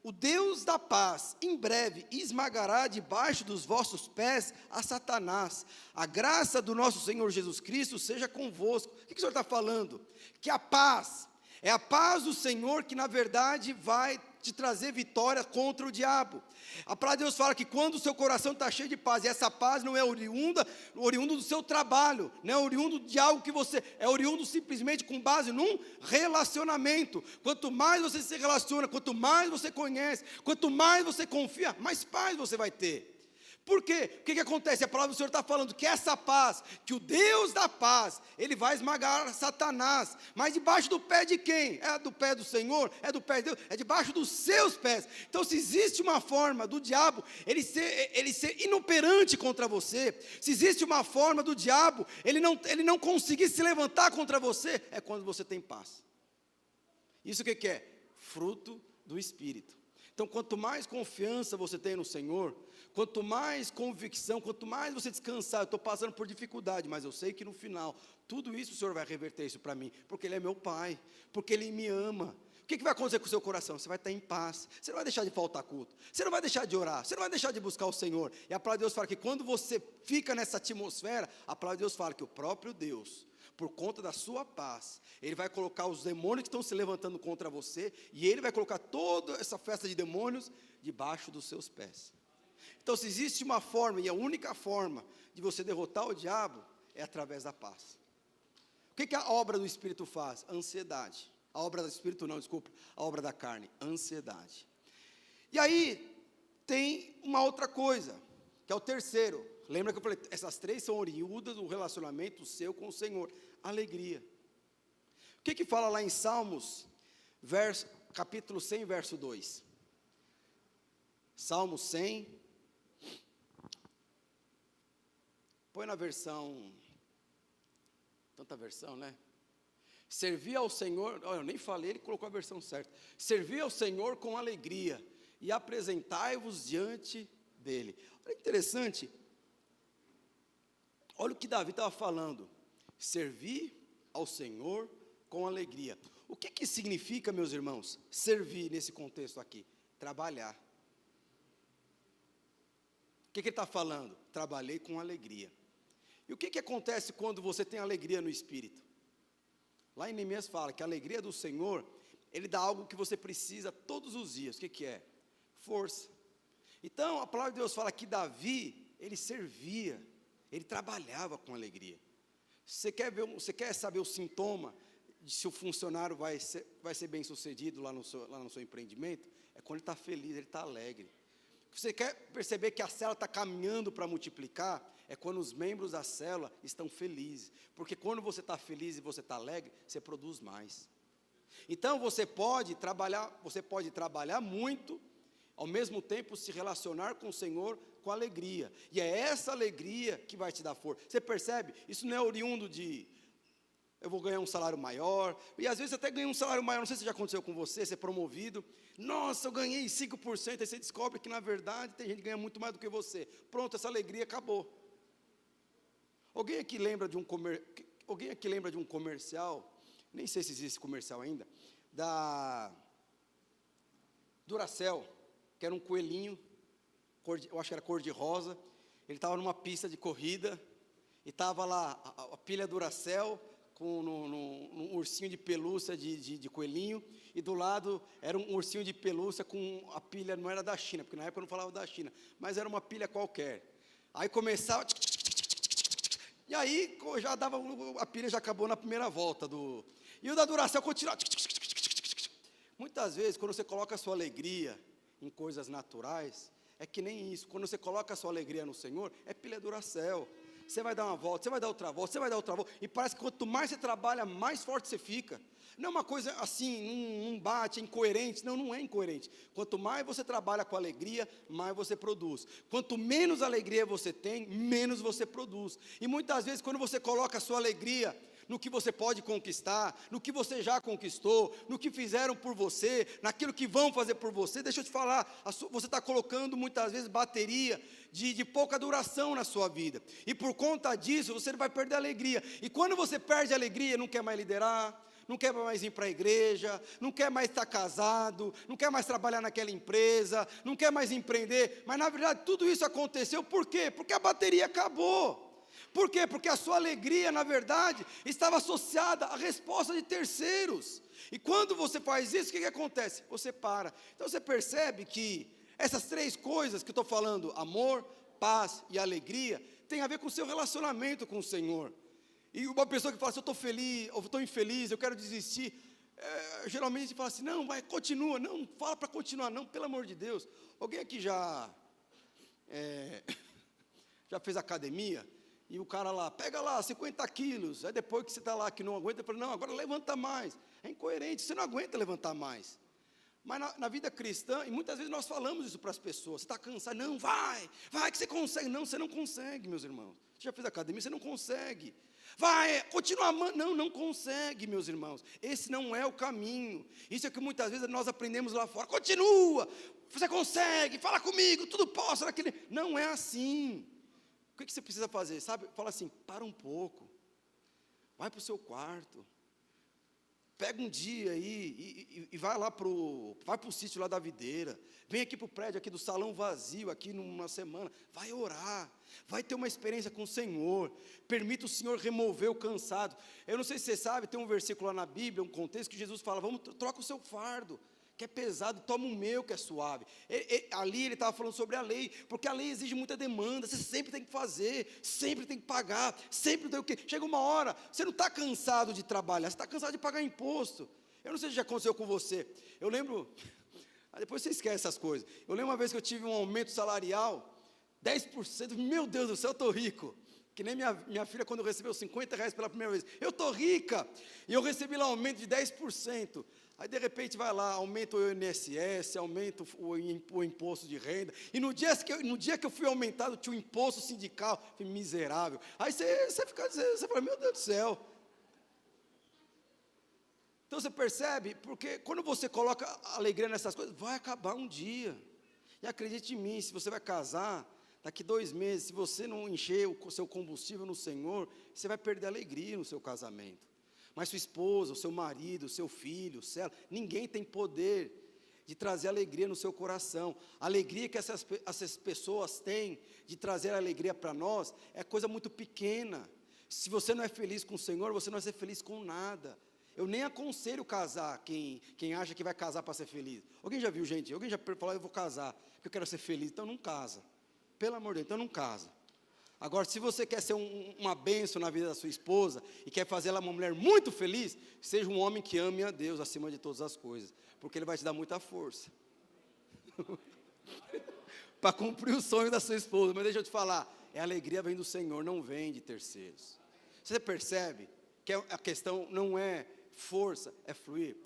Speaker 1: o Deus da paz, em breve, esmagará debaixo dos vossos pés a Satanás. A graça do nosso Senhor Jesus Cristo seja convosco. O que o Senhor está falando? Que a paz, é a paz do Senhor que, na verdade, vai te trazer vitória contra o diabo. A palavra de Deus fala que quando o seu coração está cheio de paz, e essa paz não é oriundo do seu trabalho, não é oriundo de algo que você, é oriundo simplesmente com base num relacionamento. Quanto mais você se relaciona, quanto mais você conhece, quanto mais você confia, mais paz você vai ter. Por quê? O que acontece? A palavra do Senhor está falando que essa paz, que o Deus da paz, Ele vai esmagar Satanás, mas debaixo do pé de quem? É do pé do Senhor? É do pé de Deus? É debaixo dos seus pés. Então, se existe uma forma do diabo, ele ser inoperante contra você, se existe uma forma do diabo, ele não conseguir se levantar contra você, é quando você tem paz. Isso o que é? Fruto do Espírito. Então, quanto mais confiança você tem no Senhor, quanto mais convicção, quanto mais você descansar, eu estou passando por dificuldade, mas eu sei que no final, tudo isso o Senhor vai reverter isso para mim, porque Ele é meu Pai, porque Ele me ama. O que vai acontecer com o seu coração? Você vai estar em paz, você não vai deixar de faltar culto, você não vai deixar de orar, você não vai deixar de buscar o Senhor. E a palavra de Deus fala que quando você fica nessa atmosfera, a palavra de Deus fala que o próprio Deus, por conta da sua paz, Ele vai colocar os demônios que estão se levantando contra você, e Ele vai colocar toda essa festa de demônios debaixo dos seus pés. Então, se existe uma forma, e a única forma de você derrotar o diabo, é através da paz. O que a obra do Espírito faz? A ansiedade. A obra do Espírito não, desculpa, a obra da carne, ansiedade. E aí, tem uma outra coisa, que é o terceiro. Lembra que eu falei, essas três são oriundas do relacionamento seu com o Senhor. Alegria. O que fala lá em Salmos, capítulo 100, verso 2? Salmo 100. Põe na versão, tanta versão, né? Servir ao Senhor, olha, eu nem falei, ele colocou a versão certa. Servir ao Senhor com alegria e apresentai-vos diante dele. Olha que interessante. Olha o que Davi estava falando. Servir ao Senhor com alegria. O que significa, meus irmãos, servir nesse contexto aqui? Trabalhar. O que ele está falando? Trabalhei com alegria. E o que acontece quando você tem alegria no Espírito? Lá em Neemias fala que a alegria do Senhor, Ele dá algo que você precisa todos os dias. O que é? Força. Então, a palavra de Deus fala que Davi, ele servia, ele trabalhava com alegria. Você quer saber o sintoma de se o funcionário vai ser bem sucedido lá no seu empreendimento? É quando ele está feliz, ele está alegre. Você quer perceber que a célula está caminhando para multiplicar? É quando os membros da célula estão felizes. Porque quando você está feliz e você está alegre, você produz mais. Então você pode trabalhar muito, ao mesmo tempo se relacionar com o Senhor com alegria. E é essa alegria que vai te dar força. Você percebe? Isso não é oriundo de eu vou ganhar um salário maior, e às vezes você até ganha um salário maior, não sei se já aconteceu com você, ser promovido, nossa, eu ganhei 5%, aí você descobre que na verdade tem gente que ganha muito mais do que você, pronto, essa alegria acabou. Alguém aqui lembra de um comercial, nem sei se existe comercial ainda, da Duracell, que era um coelhinho, eu acho que era cor de rosa, ele estava numa pista de corrida, e estava lá a pilha Duracell, num ursinho de pelúcia de coelhinho, e do lado era um ursinho de pelúcia com a pilha, não era da China, porque na época eu não falava da China, mas era uma pilha qualquer. Aí começava, e aí já dava, a pilha já acabou na primeira volta, e o da Duracell continuava. Muitas vezes, quando você coloca a sua alegria em coisas naturais, é que nem isso, quando você coloca a sua alegria no Senhor, é pilha Duracell. Você vai dar uma volta, você vai dar outra volta, você vai dar outra volta, e parece que quanto mais você trabalha, mais forte você fica. Não é uma coisa assim, não bate, é incoerente. Não é incoerente. Quanto mais você trabalha com alegria, mais você produz. Quanto menos alegria você tem, menos você produz. E muitas vezes, quando você coloca a sua alegria no que você pode conquistar, no que você já conquistou, no que fizeram por você, naquilo que vão fazer por você, deixa eu te falar, você está colocando muitas vezes bateria de pouca duração na sua vida, e por conta disso, você vai perder a alegria, e quando você perde a alegria, não quer mais liderar, não quer mais ir para a igreja, não quer mais estar casado, não quer mais trabalhar naquela empresa, não quer mais empreender, mas na verdade tudo isso aconteceu, por quê? Porque a bateria acabou. Por quê? Porque a sua alegria, na verdade, estava associada à resposta de terceiros. E quando você faz isso, o que acontece? Você para. Então você percebe que essas três coisas que eu estou falando, amor, paz e alegria, tem a ver com o seu relacionamento com o Senhor. E uma pessoa que fala assim, eu estou feliz, eu estou infeliz, eu quero desistir, geralmente a gente fala assim, não, vai, continua, não, fala para continuar, não, pelo amor de Deus. Alguém aqui já fez academia? E o cara lá, pega lá 50 quilos, aí depois que você está lá que não aguenta, ele fala, não, agora levanta mais. É incoerente, você não aguenta levantar mais. Mas na vida cristã, e muitas vezes nós falamos isso para as pessoas, você está cansado, não, vai que você consegue. Não, você não consegue, meus irmãos. Você já fez academia, você não consegue. Vai, continua amando. Não consegue, meus irmãos. Esse não é o caminho. Isso é que muitas vezes nós aprendemos lá fora. Continua, você consegue, fala comigo, tudo posso. Não é assim. O que você precisa fazer? Sabe? Fala assim, para um pouco, vai para o seu quarto, pega um dia aí e vai lá para o sítio lá da videira, vem aqui para o prédio aqui do salão vazio, aqui numa semana, vai orar, vai ter uma experiência com o Senhor, permita o Senhor remover o cansado. Eu não sei se você sabe, tem um versículo lá na Bíblia, um contexto que Jesus fala, troca o seu fardo, que é pesado, toma o meu que é suave. Ali ele estava falando sobre a lei, porque a lei exige muita demanda, você sempre tem que fazer, sempre tem que pagar, sempre tem o quê? Chega uma hora, você não está cansado de trabalhar, você está cansado de pagar imposto. Eu não sei se já aconteceu com você. Eu lembro, depois você esquece essas coisas. Eu lembro uma vez que eu tive um aumento salarial, 10%, meu Deus do céu, eu estou rico. Que nem minha filha, quando recebeu R$ 50 pela primeira vez, eu estou rica, e eu recebi lá um aumento de 10%, aí de repente vai lá, aumenta o INSS, aumenta o imposto de renda, e no dia que eu fui aumentado, tinha o imposto sindical, fui miserável, aí você fica dizendo, você fala, meu Deus do céu. Então você percebe, porque quando você coloca alegria nessas coisas, vai acabar um dia, e acredite em mim, se você vai casar, daqui 2 meses, se você não encher o seu combustível no Senhor, você vai perder a alegria no seu casamento. Mas sua esposa, o seu marido, o seu filho, o céu, ninguém tem poder de trazer alegria no seu coração. A alegria que essas pessoas têm de trazer alegria para nós é coisa muito pequena. Se você não é feliz com o Senhor, você não vai ser feliz com nada. Eu nem aconselho casar quem acha que vai casar para ser feliz. Alguém já viu, gente? Alguém já falou, eu vou casar, porque eu quero ser feliz, então não casa. Pelo amor de Deus, então não casa. Agora, se você quer ser uma bênção na vida da sua esposa e quer fazer ela uma mulher muito feliz, seja um homem que ame a Deus acima de todas as coisas, porque Ele vai te dar muita força para cumprir o sonho da sua esposa. Mas deixa eu te falar, a alegria vem do Senhor, não vem de terceiros. Você percebe que a questão não é força, é fluir.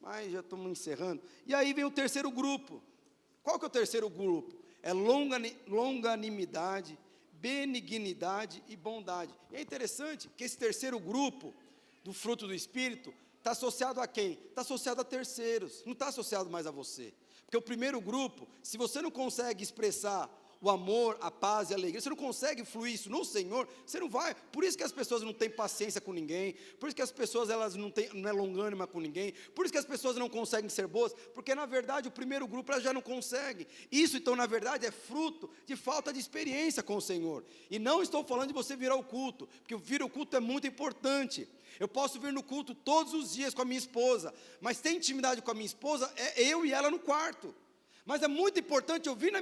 Speaker 1: Mas já estamos encerrando. E aí vem o terceiro grupo. Qual que é o terceiro grupo? É longanimidade, benignidade e bondade. E é interessante que esse terceiro grupo do fruto do Espírito está associado a quem? Está associado a terceiros, não está associado mais a você. Porque o primeiro grupo, se você não consegue expressar o amor, a paz e a alegria, você não consegue fluir isso no Senhor, você não vai. Por isso que as pessoas não têm paciência com ninguém, por isso que as pessoas elas não é longânima com ninguém, por isso que as pessoas não conseguem ser boas, porque na verdade o primeiro grupo elas já não conseguem. Isso então na verdade é fruto de falta de experiência com o Senhor. E não estou falando de você virar o culto, porque vir o culto é muito importante. Eu posso vir no culto todos os dias com a minha esposa, mas ter intimidade com a minha esposa é eu e ela no quarto. Mas é muito importante eu vir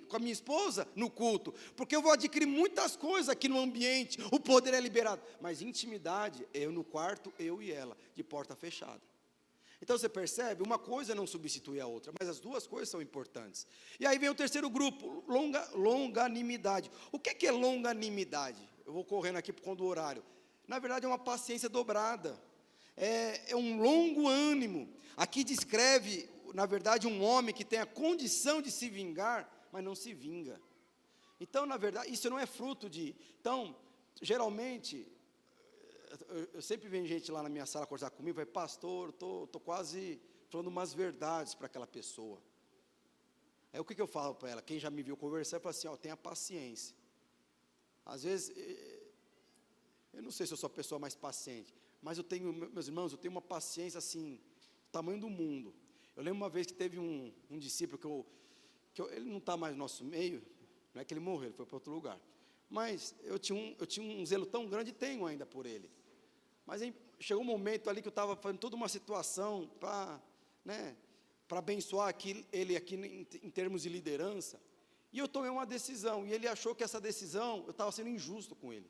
Speaker 1: com a minha esposa no culto, porque eu vou adquirir muitas coisas aqui no ambiente, o poder é liberado. Mas intimidade, eu no quarto, eu e ela, de porta fechada. Então você percebe, uma coisa não substitui a outra, mas as duas coisas são importantes. E aí vem o terceiro grupo, longanimidade. O que é longanimidade? Eu vou correndo aqui por conta do horário. Na verdade é uma paciência dobrada, é um longo ânimo. Aqui descreve, na verdade, um homem que tem a condição de se vingar, mas não se vinga. Então, na verdade, isso não é fruto de... Então, geralmente, eu sempre vejo gente lá na minha sala conversar comigo, vai, pastor, estou quase falando umas verdades para aquela pessoa. Aí o que eu falo para ela? Quem já me viu conversar, eu falo assim, tenha paciência. Às vezes, eu não sei se eu sou a pessoa mais paciente, mas eu tenho, meus irmãos, eu tenho uma paciência assim, do tamanho do mundo. Eu lembro uma vez que teve um discípulo ele não está mais no nosso meio, não é que ele morreu, ele foi para outro lugar. Mas eu tinha um zelo tão grande, e tenho ainda por ele. Mas chegou um momento ali que eu estava fazendo toda uma situação para abençoar ele aqui em termos de liderança. E eu tomei uma decisão, e ele achou que essa decisão, eu estava sendo injusto com ele.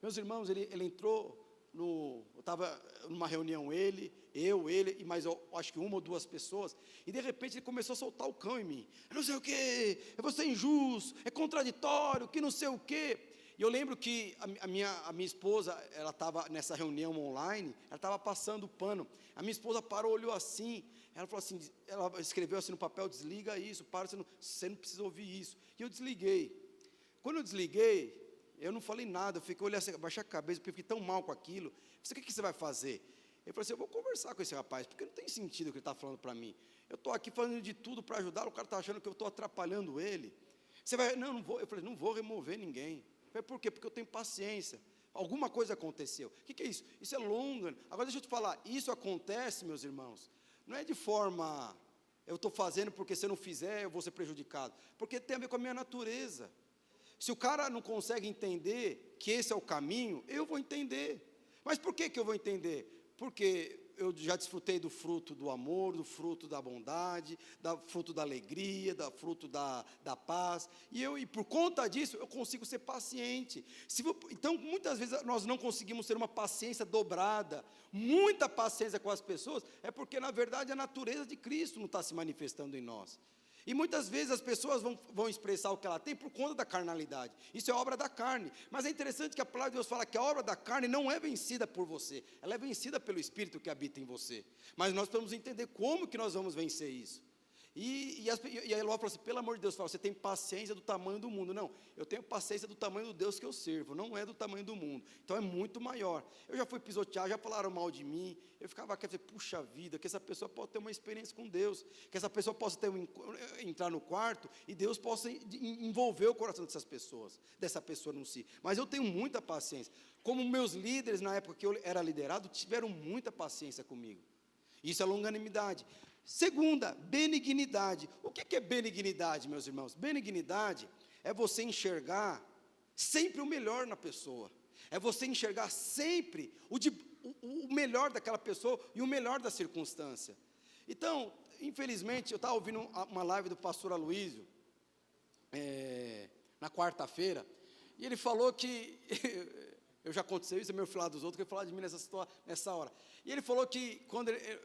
Speaker 1: Meus irmãos, ele entrou... eu estava numa reunião, ele e mais acho que 1 ou 2 pessoas, e de repente ele começou a soltar o cão em mim, não sei o que, é você injusto, é contraditório, que não sei o que. E eu lembro que a minha esposa, ela estava nessa reunião online, ela estava passando o pano, a minha esposa parou, olhou assim, ela falou assim, ela escreveu assim no papel, desliga isso, você não precisa ouvir isso, e eu desliguei. Quando eu desliguei, eu não falei nada, eu fiquei olhando assim, baixei a cabeça, porque eu fiquei tão mal com aquilo. Eu falei, o que você vai fazer? Ele falou assim, eu vou conversar com esse rapaz, porque não tem sentido o que ele está falando para mim. Eu estou aqui fazendo de tudo para ajudá-lo, o cara está achando que eu estou atrapalhando ele. Você vai, não vou. Eu falei, não vou remover ninguém. Eu falei, por quê? Porque eu tenho paciência. Alguma coisa aconteceu. O que é isso? Isso é longa. Agora deixa eu te falar, isso acontece, meus irmãos, não é de forma, eu estou fazendo porque se eu não fizer, eu vou ser prejudicado. Porque tem a ver com a minha natureza. Se o cara não consegue entender que esse é o caminho, eu vou entender. Mas por que eu vou entender? Porque eu já desfrutei do fruto do amor, do fruto da bondade, do fruto da alegria, do fruto da paz, e por conta disso, eu consigo ser paciente. Então, muitas vezes, nós não conseguimos ter uma paciência dobrada, muita paciência com as pessoas, é porque, na verdade, a natureza de Cristo não está se manifestando em nós. E muitas vezes as pessoas vão expressar o que ela tem por conta da carnalidade. Isso é obra da carne. Mas é interessante que a palavra de Deus fala que a obra da carne não é vencida por você, ela é vencida pelo Espírito que habita em você. Mas nós precisamos entender como que nós vamos vencer isso. E aí Ló falou assim, pelo amor de Deus, você tem paciência do tamanho do mundo. Não, eu tenho paciência do tamanho do Deus que eu servo, não é do tamanho do mundo. Então é muito maior. Eu já fui pisotear, já falaram mal de mim, eu ficava aqui, puxa vida, que essa pessoa pode ter uma experiência com Deus, que essa pessoa possa entrar no quarto e Deus possa envolver o coração dessa pessoa no si. Mas eu tenho muita paciência. Como meus líderes, na época que eu era liderado, tiveram muita paciência comigo. Isso é longanimidade. Segunda, benignidade. O que é benignidade, meus irmãos? Benignidade é você enxergar sempre o melhor na pessoa. É você enxergar sempre o melhor daquela pessoa e o melhor da circunstância. Então, infelizmente, eu estava ouvindo uma live do pastor Aloísio, na quarta-feira, e ele falou que... eu já aconteceu isso, é meu filho lá dos outros, que ele falou de mim nessa hora. E ele falou que,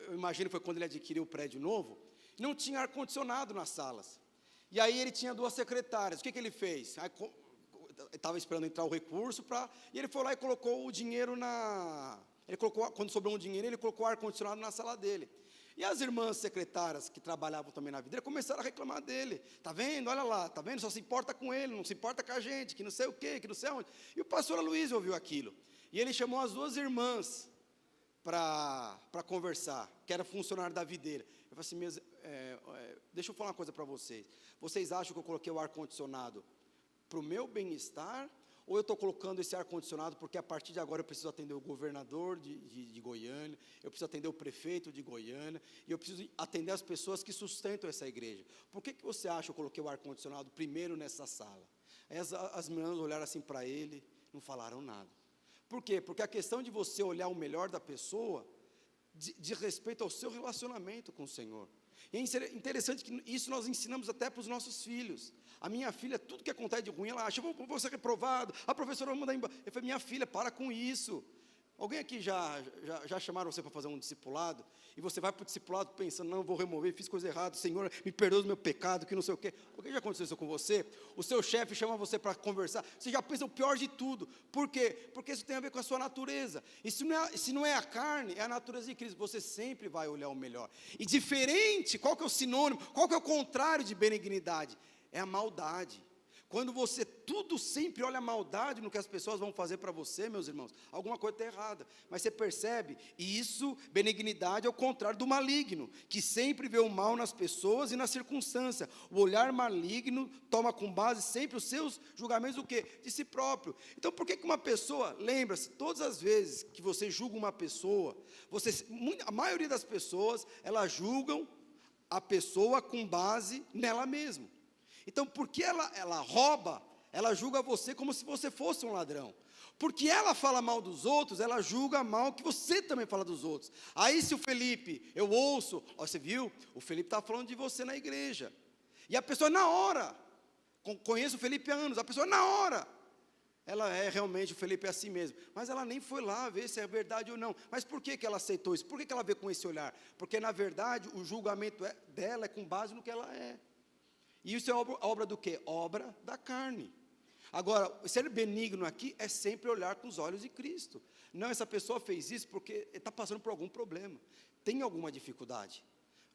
Speaker 1: eu imagino que foi quando ele adquiriu o prédio novo, não tinha ar-condicionado nas salas. E aí ele tinha 2 secretárias. O que ele fez? Estava esperando entrar o recurso, e ele foi lá e colocou o dinheiro quando sobrou um dinheiro, ele colocou o ar-condicionado na sala dele. E as irmãs secretárias que trabalhavam também na vida começaram a reclamar dele. Está vendo? Olha lá, está vendo? Só se importa com ele, não se importa com a gente, que não sei o quê, que não sei onde. E o pastor Aloísio ouviu aquilo. E ele chamou as 2 irmãs para conversar, que era funcionário da videira. Eu falei assim, deixa eu falar uma coisa para vocês. Vocês acham que eu coloquei o ar-condicionado para o meu bem-estar? Ou eu estou colocando esse ar-condicionado porque a partir de agora eu preciso atender o governador de Goiânia, eu preciso atender o prefeito de Goiânia, e eu preciso atender as pessoas que sustentam essa igreja. Por que você acha que eu coloquei o ar-condicionado primeiro nessa sala? Aí as meninas olharam assim para ele, não falaram nada. Por quê? Porque a questão de você olhar o melhor da pessoa diz respeito ao seu relacionamento com o Senhor. E é interessante que isso nós ensinamos até para os nossos filhos. A minha filha, tudo que acontece de ruim, ela acha, vou ser reprovado, a professora vai mandar embora. Eu falei, minha filha, para com isso. Alguém aqui já chamaram você para fazer um discipulado, e você vai para o discipulado pensando, não, vou remover, fiz coisa errada, Senhor, me perdoa do meu pecado, que não sei o quê. Alguém já aconteceu isso com você? O seu chefe chama você para conversar, você já pensa o pior de tudo. Por quê? Porque isso tem a ver com a sua natureza. E se não é a carne, é a natureza de Cristo. Você sempre vai olhar o melhor. E diferente, qual que é o sinônimo, qual que é o contrário de benignidade? É a maldade. Quando você tudo sempre olha a maldade no que as pessoas vão fazer para você, meus irmãos, alguma coisa está errada. Mas você percebe, e isso, benignidade é o contrário do maligno, que sempre vê o mal nas pessoas e na circunstância. O olhar maligno toma com base sempre os seus julgamentos do quê? De si próprio. Então, por que uma pessoa, lembra-se, todas as vezes que você julga uma pessoa, a maioria das pessoas, elas julgam a pessoa com base nela mesma. Então, porque ela rouba, ela julga você como se você fosse um ladrão. Porque ela fala mal dos outros, ela julga mal que você também fala dos outros. Aí se o Felipe, eu ouço, você viu? O Felipe está falando de você na igreja. E a pessoa na hora, conheço o Felipe há anos, a pessoa na hora, ela realmente, o Felipe é assim mesmo. Mas ela nem foi lá ver se é verdade ou não. Mas por que ela aceitou isso? Por que ela vê com esse olhar? Porque na verdade o julgamento dela é com base no que ela é. E isso é obra do quê? Obra da carne. Agora, ser benigno aqui é sempre olhar com os olhos de Cristo. Não, essa pessoa fez isso porque está passando por algum problema, tem alguma dificuldade.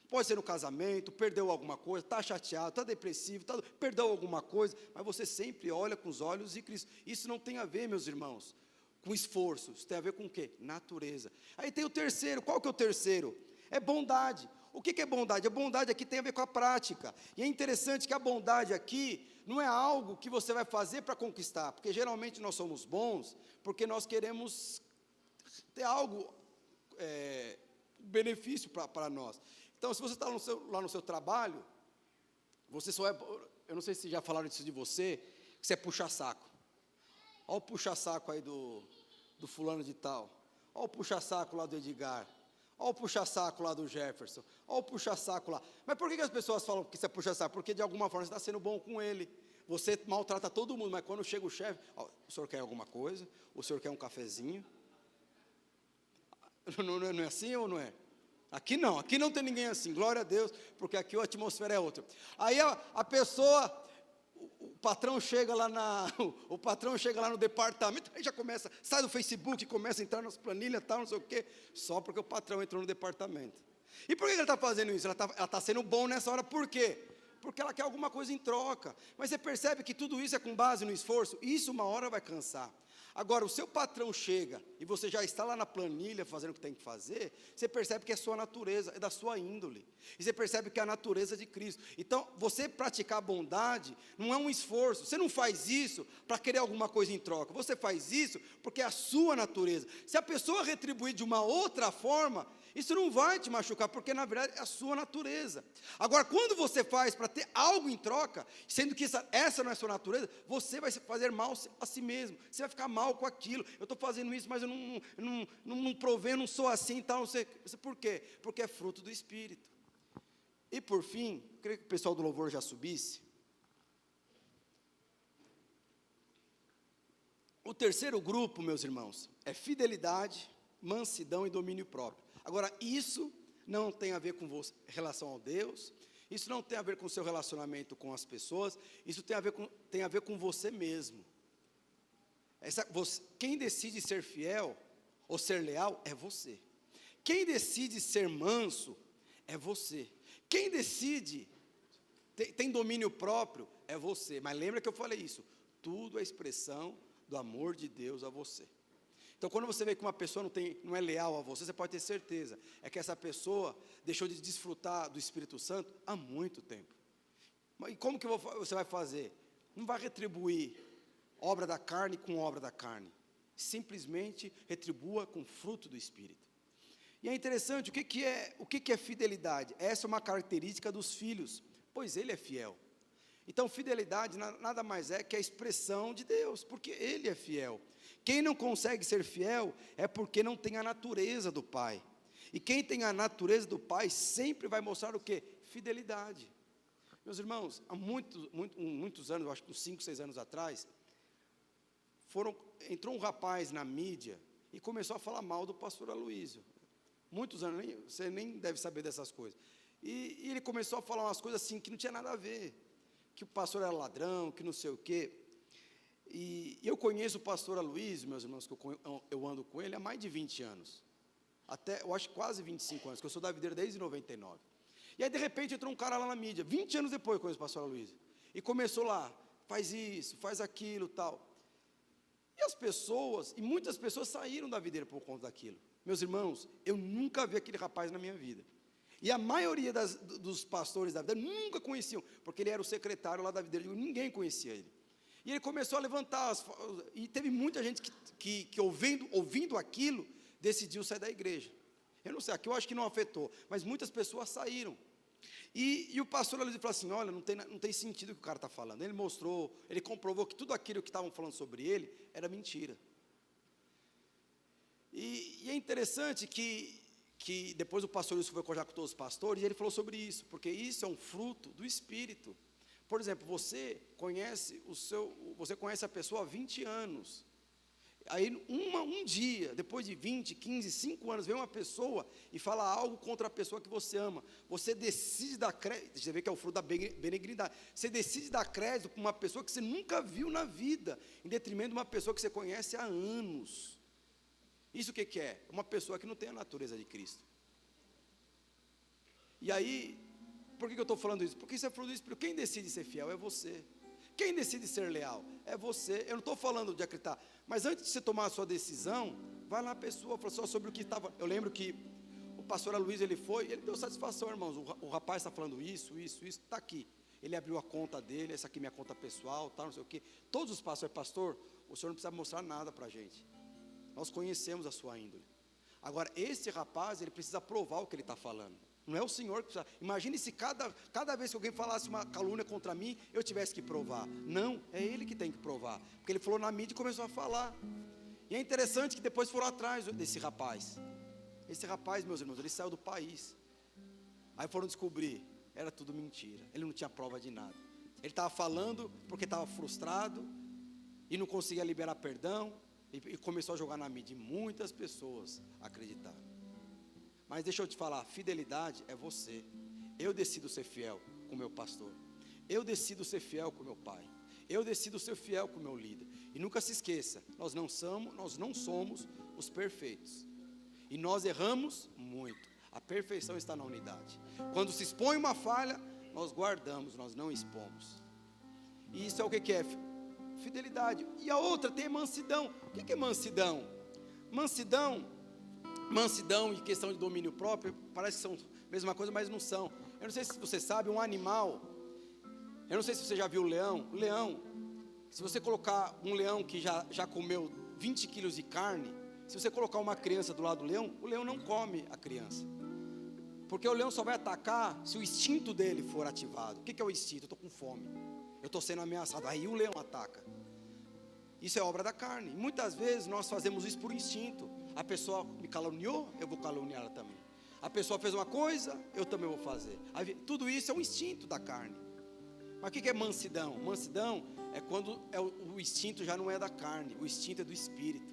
Speaker 1: Pode ser no casamento, perdeu alguma coisa, está chateado, está depressivo, perdeu alguma coisa, mas você sempre olha com os olhos de Cristo. Isso não tem a ver, meus irmãos, com esforço, isso tem a ver com o quê? Natureza. Aí tem o terceiro, qual que é o terceiro? É bondade. O que é bondade? A bondade aqui tem a ver com a prática. E é interessante que a bondade aqui não é algo que você vai fazer para conquistar, porque geralmente nós somos bons porque nós queremos ter algo, benefício para nós. Então, se você está lá no seu trabalho, você só eu não sei se já falaram isso de você, que você é puxa-saco. Olha o puxa-saco aí do fulano de tal. Olha o puxa-saco lá do Edgar. Olha o puxa-saco lá do Jefferson, olha o puxa-saco lá. Mas por que as pessoas falam que isso é puxa-saco? Porque de alguma forma você está sendo bom com ele. Você maltrata todo mundo, mas quando chega o chefe, o senhor quer alguma coisa? O senhor quer um cafezinho? Não é assim ou não é? Aqui não tem ninguém assim, glória a Deus, porque aqui a atmosfera é outra. Aí a pessoa, o patrão chega lá o patrão chega lá no departamento, aí já começa, sai do Facebook, começa a entrar nas planilhas, tal, não sei o quê, só porque o patrão entrou no departamento. E por que ele está fazendo isso? Ela está sendo bom nessa hora, por quê? Porque ela quer alguma coisa em troca. Mas você percebe que tudo isso é com base no esforço? Isso uma hora vai cansar. Agora, o seu patrão chega e você já está lá na planilha fazendo o que tem que fazer, você percebe que é sua natureza, é da sua índole. E você percebe que é a natureza de Cristo. Então, você praticar a bondade não é um esforço. Você não faz isso para querer alguma coisa em troca. Você faz isso porque é a sua natureza. Se a pessoa retribuir de uma outra forma, isso não vai te machucar, porque na verdade é a sua natureza. Agora, quando você faz para ter algo em troca, sendo que essa não é a sua natureza, você vai fazer mal a si mesmo. Você vai ficar mal com aquilo. Eu estou fazendo isso, mas eu não provei, eu não sou assim e tal, não sei. Por quê? Porque é fruto do Espírito. E por fim, eu queria que o pessoal do louvor já subisse. O terceiro grupo, meus irmãos, é fidelidade, mansidão e domínio próprio. Agora, isso não tem a ver com você, relação ao Deus, isso não tem a ver com o seu relacionamento com as pessoas, isso tem a ver com você mesmo. Quem decide ser fiel ou ser leal é você. Quem decide ser manso é você. Quem decide, tem domínio próprio, é você. Mas lembra que eu falei isso, tudo é expressão do amor de Deus a você. Então, quando você vê que uma pessoa não é leal a você, você pode ter certeza, é que essa pessoa deixou de desfrutar do Espírito Santo há muito tempo. E como que você vai fazer? Não vai retribuir obra da carne com obra da carne. Simplesmente retribua com fruto do Espírito. E é interessante, o que é fidelidade? Essa é uma característica dos filhos, pois ele é fiel. Então, fidelidade nada mais é que a expressão de Deus, porque ele é fiel. Quem não consegue ser fiel é porque não tem a natureza do Pai. E quem tem a natureza do Pai sempre vai mostrar o quê? Fidelidade. Meus irmãos, há muitos anos, eu acho que uns 5, 6 anos atrás, entrou um rapaz na mídia e começou a falar mal do pastor Aloísio. Muitos anos, você nem deve saber dessas coisas. E ele começou a falar umas coisas assim que não tinha nada a ver. Que o pastor era ladrão, que não sei o quê. E eu conheço o pastor Aloísio, meus irmãos, que eu ando com ele há mais de 20 anos. Até, eu acho quase 25 anos, que eu sou da videira desde 99. E aí, de repente, entrou um cara lá na mídia, 20 anos depois eu conheço o pastor Aloísio. E começou lá, faz isso, faz aquilo, tal. E muitas pessoas saíram da videira por conta daquilo. Meus irmãos, eu nunca vi aquele rapaz na minha vida. E a maioria dos pastores da videira nunca conheciam, porque ele era o secretário lá da videira, ninguém conhecia ele. E ele começou a levantar, e teve muita gente que ouvindo aquilo, decidiu sair da igreja. Eu não sei, aqui eu acho que não afetou, mas muitas pessoas saíram. E o pastor ali falou assim, olha, não tem sentido o que o cara está falando. Ele comprovou que tudo aquilo que estavam falando sobre ele era mentira. E é interessante que depois o pastor Wilson foi conversar com todos os pastores, e ele falou sobre isso, porque isso é um fruto do Espírito. Por exemplo, você conhece a pessoa há 20 anos. Aí um dia, depois de 20, 15, 5 anos, vem uma pessoa e fala algo contra a pessoa que você ama. Você decide dar crédito, você vê que é o fruto da benignidade. Você decide dar crédito para uma pessoa que você nunca viu na vida, em detrimento de uma pessoa que você conhece há anos. Isso o que é? Uma pessoa que não tem a natureza de Cristo. E aí, por que eu estou falando isso? Porque isso é fruto do Espírito. Quem decide ser fiel é você. Quem decide ser leal é você. Eu não estou falando de acreditar, mas antes de você tomar a sua decisão, vai lá a pessoa, fala só sobre o que estava. Eu lembro que o pastor Aloísio, ele deu satisfação, irmãos. O rapaz está falando isso, está aqui. Ele abriu a conta dele, essa aqui é minha conta pessoal, tal, não sei o quê. Todos os pastores, pastor, o senhor não precisa mostrar nada para a gente. Nós conhecemos a sua índole. Agora, esse rapaz, ele precisa provar o que ele está falando. Não é o senhor que precisa. Imagine se cada vez que alguém falasse uma calúnia contra mim, eu tivesse que provar. Não, é ele que tem que provar. Porque ele falou na mídia e começou a falar. E é interessante que depois foram atrás desse rapaz. Esse rapaz, meus irmãos, ele saiu do país. Aí foram descobrir, era tudo mentira. Ele não tinha prova de nada. Ele estava falando porque estava frustrado e não conseguia liberar perdão, e começou a jogar na mídia, e muitas pessoas acreditaram. Mas deixa eu te falar, fidelidade é você. Eu decido ser fiel com o meu pastor, eu decido ser fiel com o meu pai, eu decido ser fiel com o meu líder. E nunca se esqueça, nós não somos os perfeitos, e nós erramos muito. A perfeição está na unidade. Quando se expõe uma falha, nós guardamos, nós não expomos. E isso é o que é fidelidade. E a outra tem mansidão. O que é mansidão? Mansidão e questão de domínio próprio parece que são a mesma coisa, mas não são. Eu não sei se você sabe, um animal, eu não sei se você já viu o leão, se você colocar um leão que já comeu 20 quilos de carne, se você colocar uma criança do lado do leão, o leão não come a criança, porque o leão só vai atacar se o instinto dele for ativado. O que é o instinto? Eu estou com fome, eu estou sendo ameaçado, aí o leão ataca. Isso é obra da carne. Muitas vezes nós fazemos isso por instinto. A pessoa me caluniou, eu vou caluniar ela também. A pessoa fez uma coisa, eu também vou fazer. Tudo isso é um instinto da carne. Mas o que é mansidão? Mansidão é quando o instinto já não é da carne, o instinto é do espírito.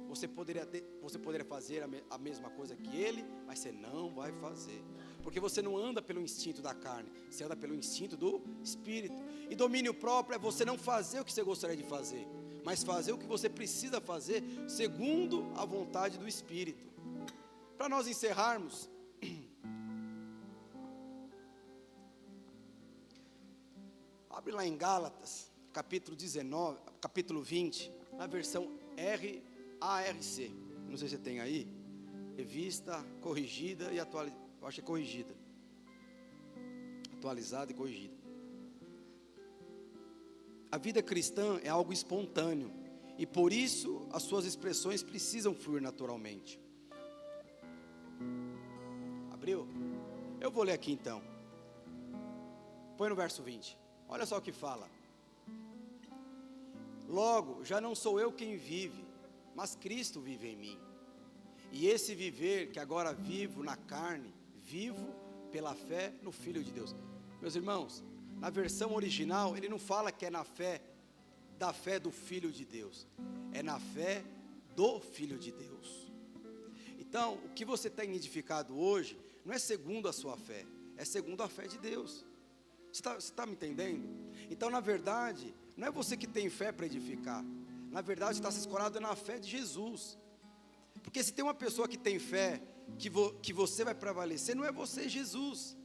Speaker 1: Você poderia fazer a mesma coisa que ele, mas você não vai fazer, porque você não anda pelo instinto da carne, você anda pelo instinto do espírito. E domínio próprio é você não fazer o que você gostaria de fazer, mas fazer o que você precisa fazer segundo a vontade do espírito. Para nós encerrarmos, abre lá em Gálatas, capítulo 19, capítulo 20, na versão RARC, não sei se você tem aí, revista corrigida e atualizada, eu acho que é corrigida, atualizada e corrigida. A vida cristã é algo espontâneo, e por isso as suas expressões precisam fluir naturalmente. Abriu? Eu vou ler aqui então, põe no verso 20, olha só o que fala: logo, já não sou eu quem vive, mas Cristo vive em mim, e esse viver que agora vivo na carne, vivo pela fé no Filho de Deus. Meus irmãos, na versão original, ele não fala que é na fé, da fé do Filho de Deus, é na fé do Filho de Deus. Então, o que você tem edificado hoje, não é segundo a sua fé, é segundo a fé de Deus. Você está me entendendo? Então, na verdade, não é você que tem fé para edificar, na verdade, está se escorado na fé de Jesus. Porque se tem uma pessoa que tem fé, que você vai prevalecer, não é você, é Jesus.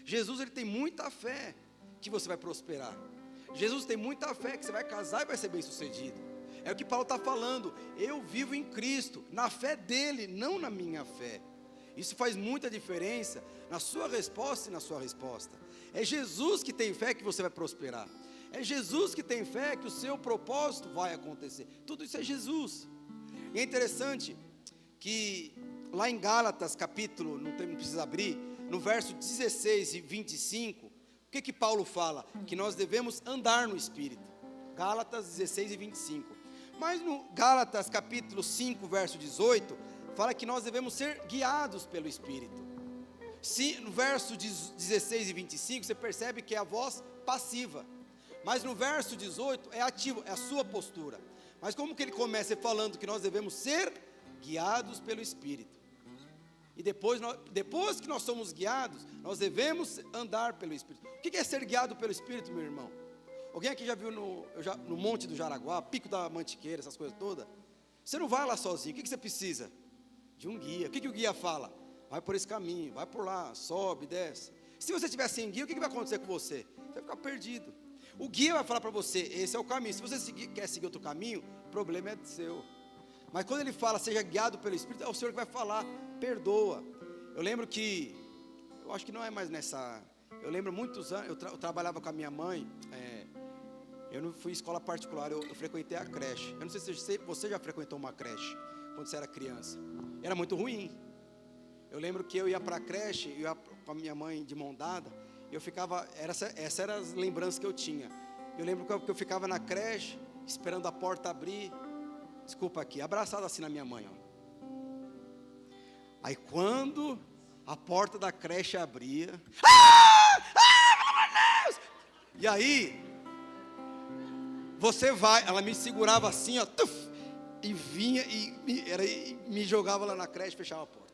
Speaker 1: Jesus, ele tem muita fé que você vai prosperar. Jesus tem muita fé que você vai casar e vai ser bem sucedido. É o que Paulo está falando, eu vivo em Cristo, na fé dele, não na minha fé. Isso faz muita diferença na sua resposta e na sua resposta. É Jesus que tem fé que você vai prosperar. É Jesus que tem fé que o seu propósito vai acontecer. Tudo isso é Jesus. E é interessante que lá em Gálatas capítulo, não precisa abrir, no verso 16 e 25, o que Paulo fala? Que nós devemos andar no Espírito. Gálatas 16 e 25. Mas no Gálatas capítulo 5, verso 18, fala que nós devemos ser guiados pelo Espírito. No verso 16 e 25, você percebe que é a voz passiva. Mas no verso 18 é ativo, é a sua postura. Mas como que ele começa falando que nós devemos ser guiados pelo Espírito? E depois que nós somos guiados, nós devemos andar pelo Espírito. O que é ser guiado pelo Espírito, meu irmão? Alguém aqui já viu no Monte do Jaraguá, Pico da Mantiqueira, essas coisas todas? Você não vai lá sozinho, o que você precisa? De um guia. O que o guia fala? Vai por esse caminho, vai por lá, sobe, desce. Se você estiver sem guia, o que vai acontecer com você? Você vai ficar perdido. O guia vai falar para você, esse é o caminho. Se você quer seguir outro caminho, o problema é seu. Mas quando ele fala, seja guiado pelo Espírito, é o Senhor que vai falar, perdoa. Eu lembro que, eu acho que não é mais nessa, eu lembro muitos anos, eu trabalhava com a minha mãe, eu não fui em escola particular, eu frequentei a creche. Eu não sei se você já frequentou uma creche, quando você era criança. Era muito ruim. Eu lembro que eu ia para a creche, eu ia com a minha mãe de mão dada, eu ficava, essas eram as lembranças que eu tinha. Eu lembro que eu ficava na creche, esperando a porta abrir, desculpa aqui, abraçado assim na minha mãe, ó. Aí quando a porta da creche abria, pelo amor de Deus! E aí, você vai, ela me segurava assim, ó, tuf, e vinha e me jogava lá na creche e fechava a porta.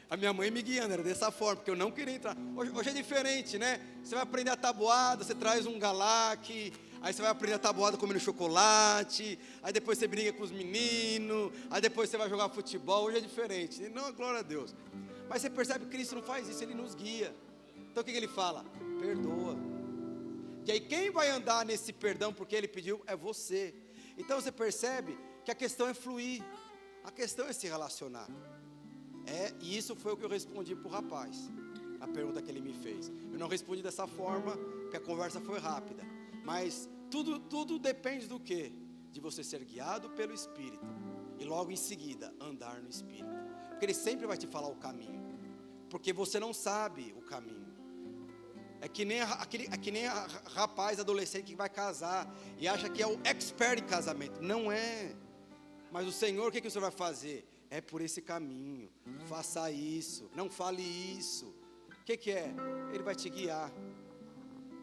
Speaker 1: A minha mãe me guiando, era dessa forma, porque eu não queria entrar. Hoje é diferente, né? Você vai aprender a tabuada, você traz um galac, aí você vai aprender a tabuada comendo chocolate, aí depois você briga com os meninos, aí depois você vai jogar futebol. Hoje é diferente, não, glória a Deus. Mas você percebe que Cristo não faz isso, Ele nos guia. Então o que Ele fala? Perdoa. E aí quem vai andar nesse perdão porque Ele pediu é você. Então você percebe que a questão é fluir, a questão é se relacionar. E isso foi o que eu respondi para o rapaz, a pergunta que ele me fez. Eu não respondi dessa forma, porque a conversa foi rápida. Mas tudo depende do quê? De você ser guiado pelo Espírito. E logo em seguida, andar no Espírito. Porque Ele sempre vai te falar o caminho. Porque você não sabe o caminho. É que nem a rapaz, adolescente que vai casar e acha que é o expert em casamento. Não é. Mas o Senhor, o que o Senhor vai fazer? É por esse caminho, faça isso, não fale isso. O que é? Ele vai te guiar.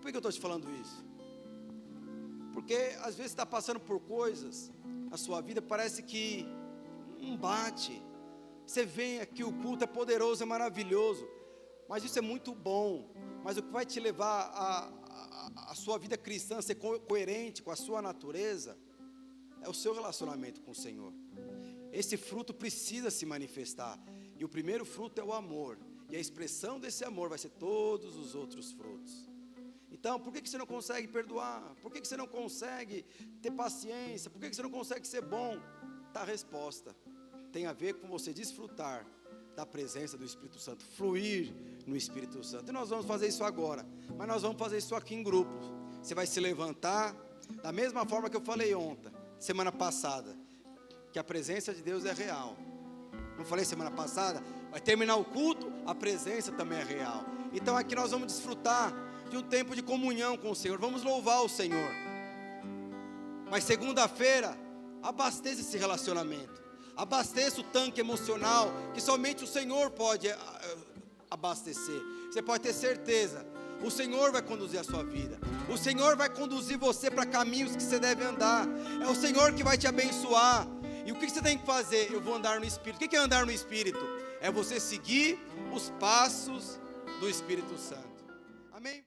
Speaker 1: Por que eu estou te falando isso? Porque às vezes você está passando por coisas na sua vida, parece que não bate. Você vem aqui, o culto é poderoso, é maravilhoso, mas isso é muito bom. Mas o que vai te levar a sua vida cristã ser coerente com a sua natureza é o seu relacionamento com o Senhor. Esse fruto precisa se manifestar. E o primeiro fruto é o amor. E a expressão desse amor vai ser todos os outros frutos. Então, por que você não consegue perdoar? Por que você não consegue ter paciência? Por que você não consegue ser bom? Está a resposta. Tem a ver com você desfrutar da presença do Espírito Santo, fluir no Espírito Santo. E nós vamos fazer isso agora. Mas nós vamos fazer isso aqui em grupos. Você vai se levantar da mesma forma que eu falei ontem, semana passada. Que a presença de Deus é real. Não falei semana passada? Vai terminar o culto, a presença também é real. Então aqui nós vamos desfrutar de um tempo de comunhão com o Senhor. Vamos louvar o Senhor. Mas segunda-feira, abasteça esse relacionamento. Abasteça o tanque emocional que somente o Senhor pode abastecer. Você pode ter certeza. O Senhor vai conduzir a sua vida. O Senhor vai conduzir você para caminhos que você deve andar. É o Senhor que vai te abençoar. E o que você tem que fazer? Eu vou andar no Espírito. O que é andar no Espírito? É você seguir os passos do Espírito Santo. Amém?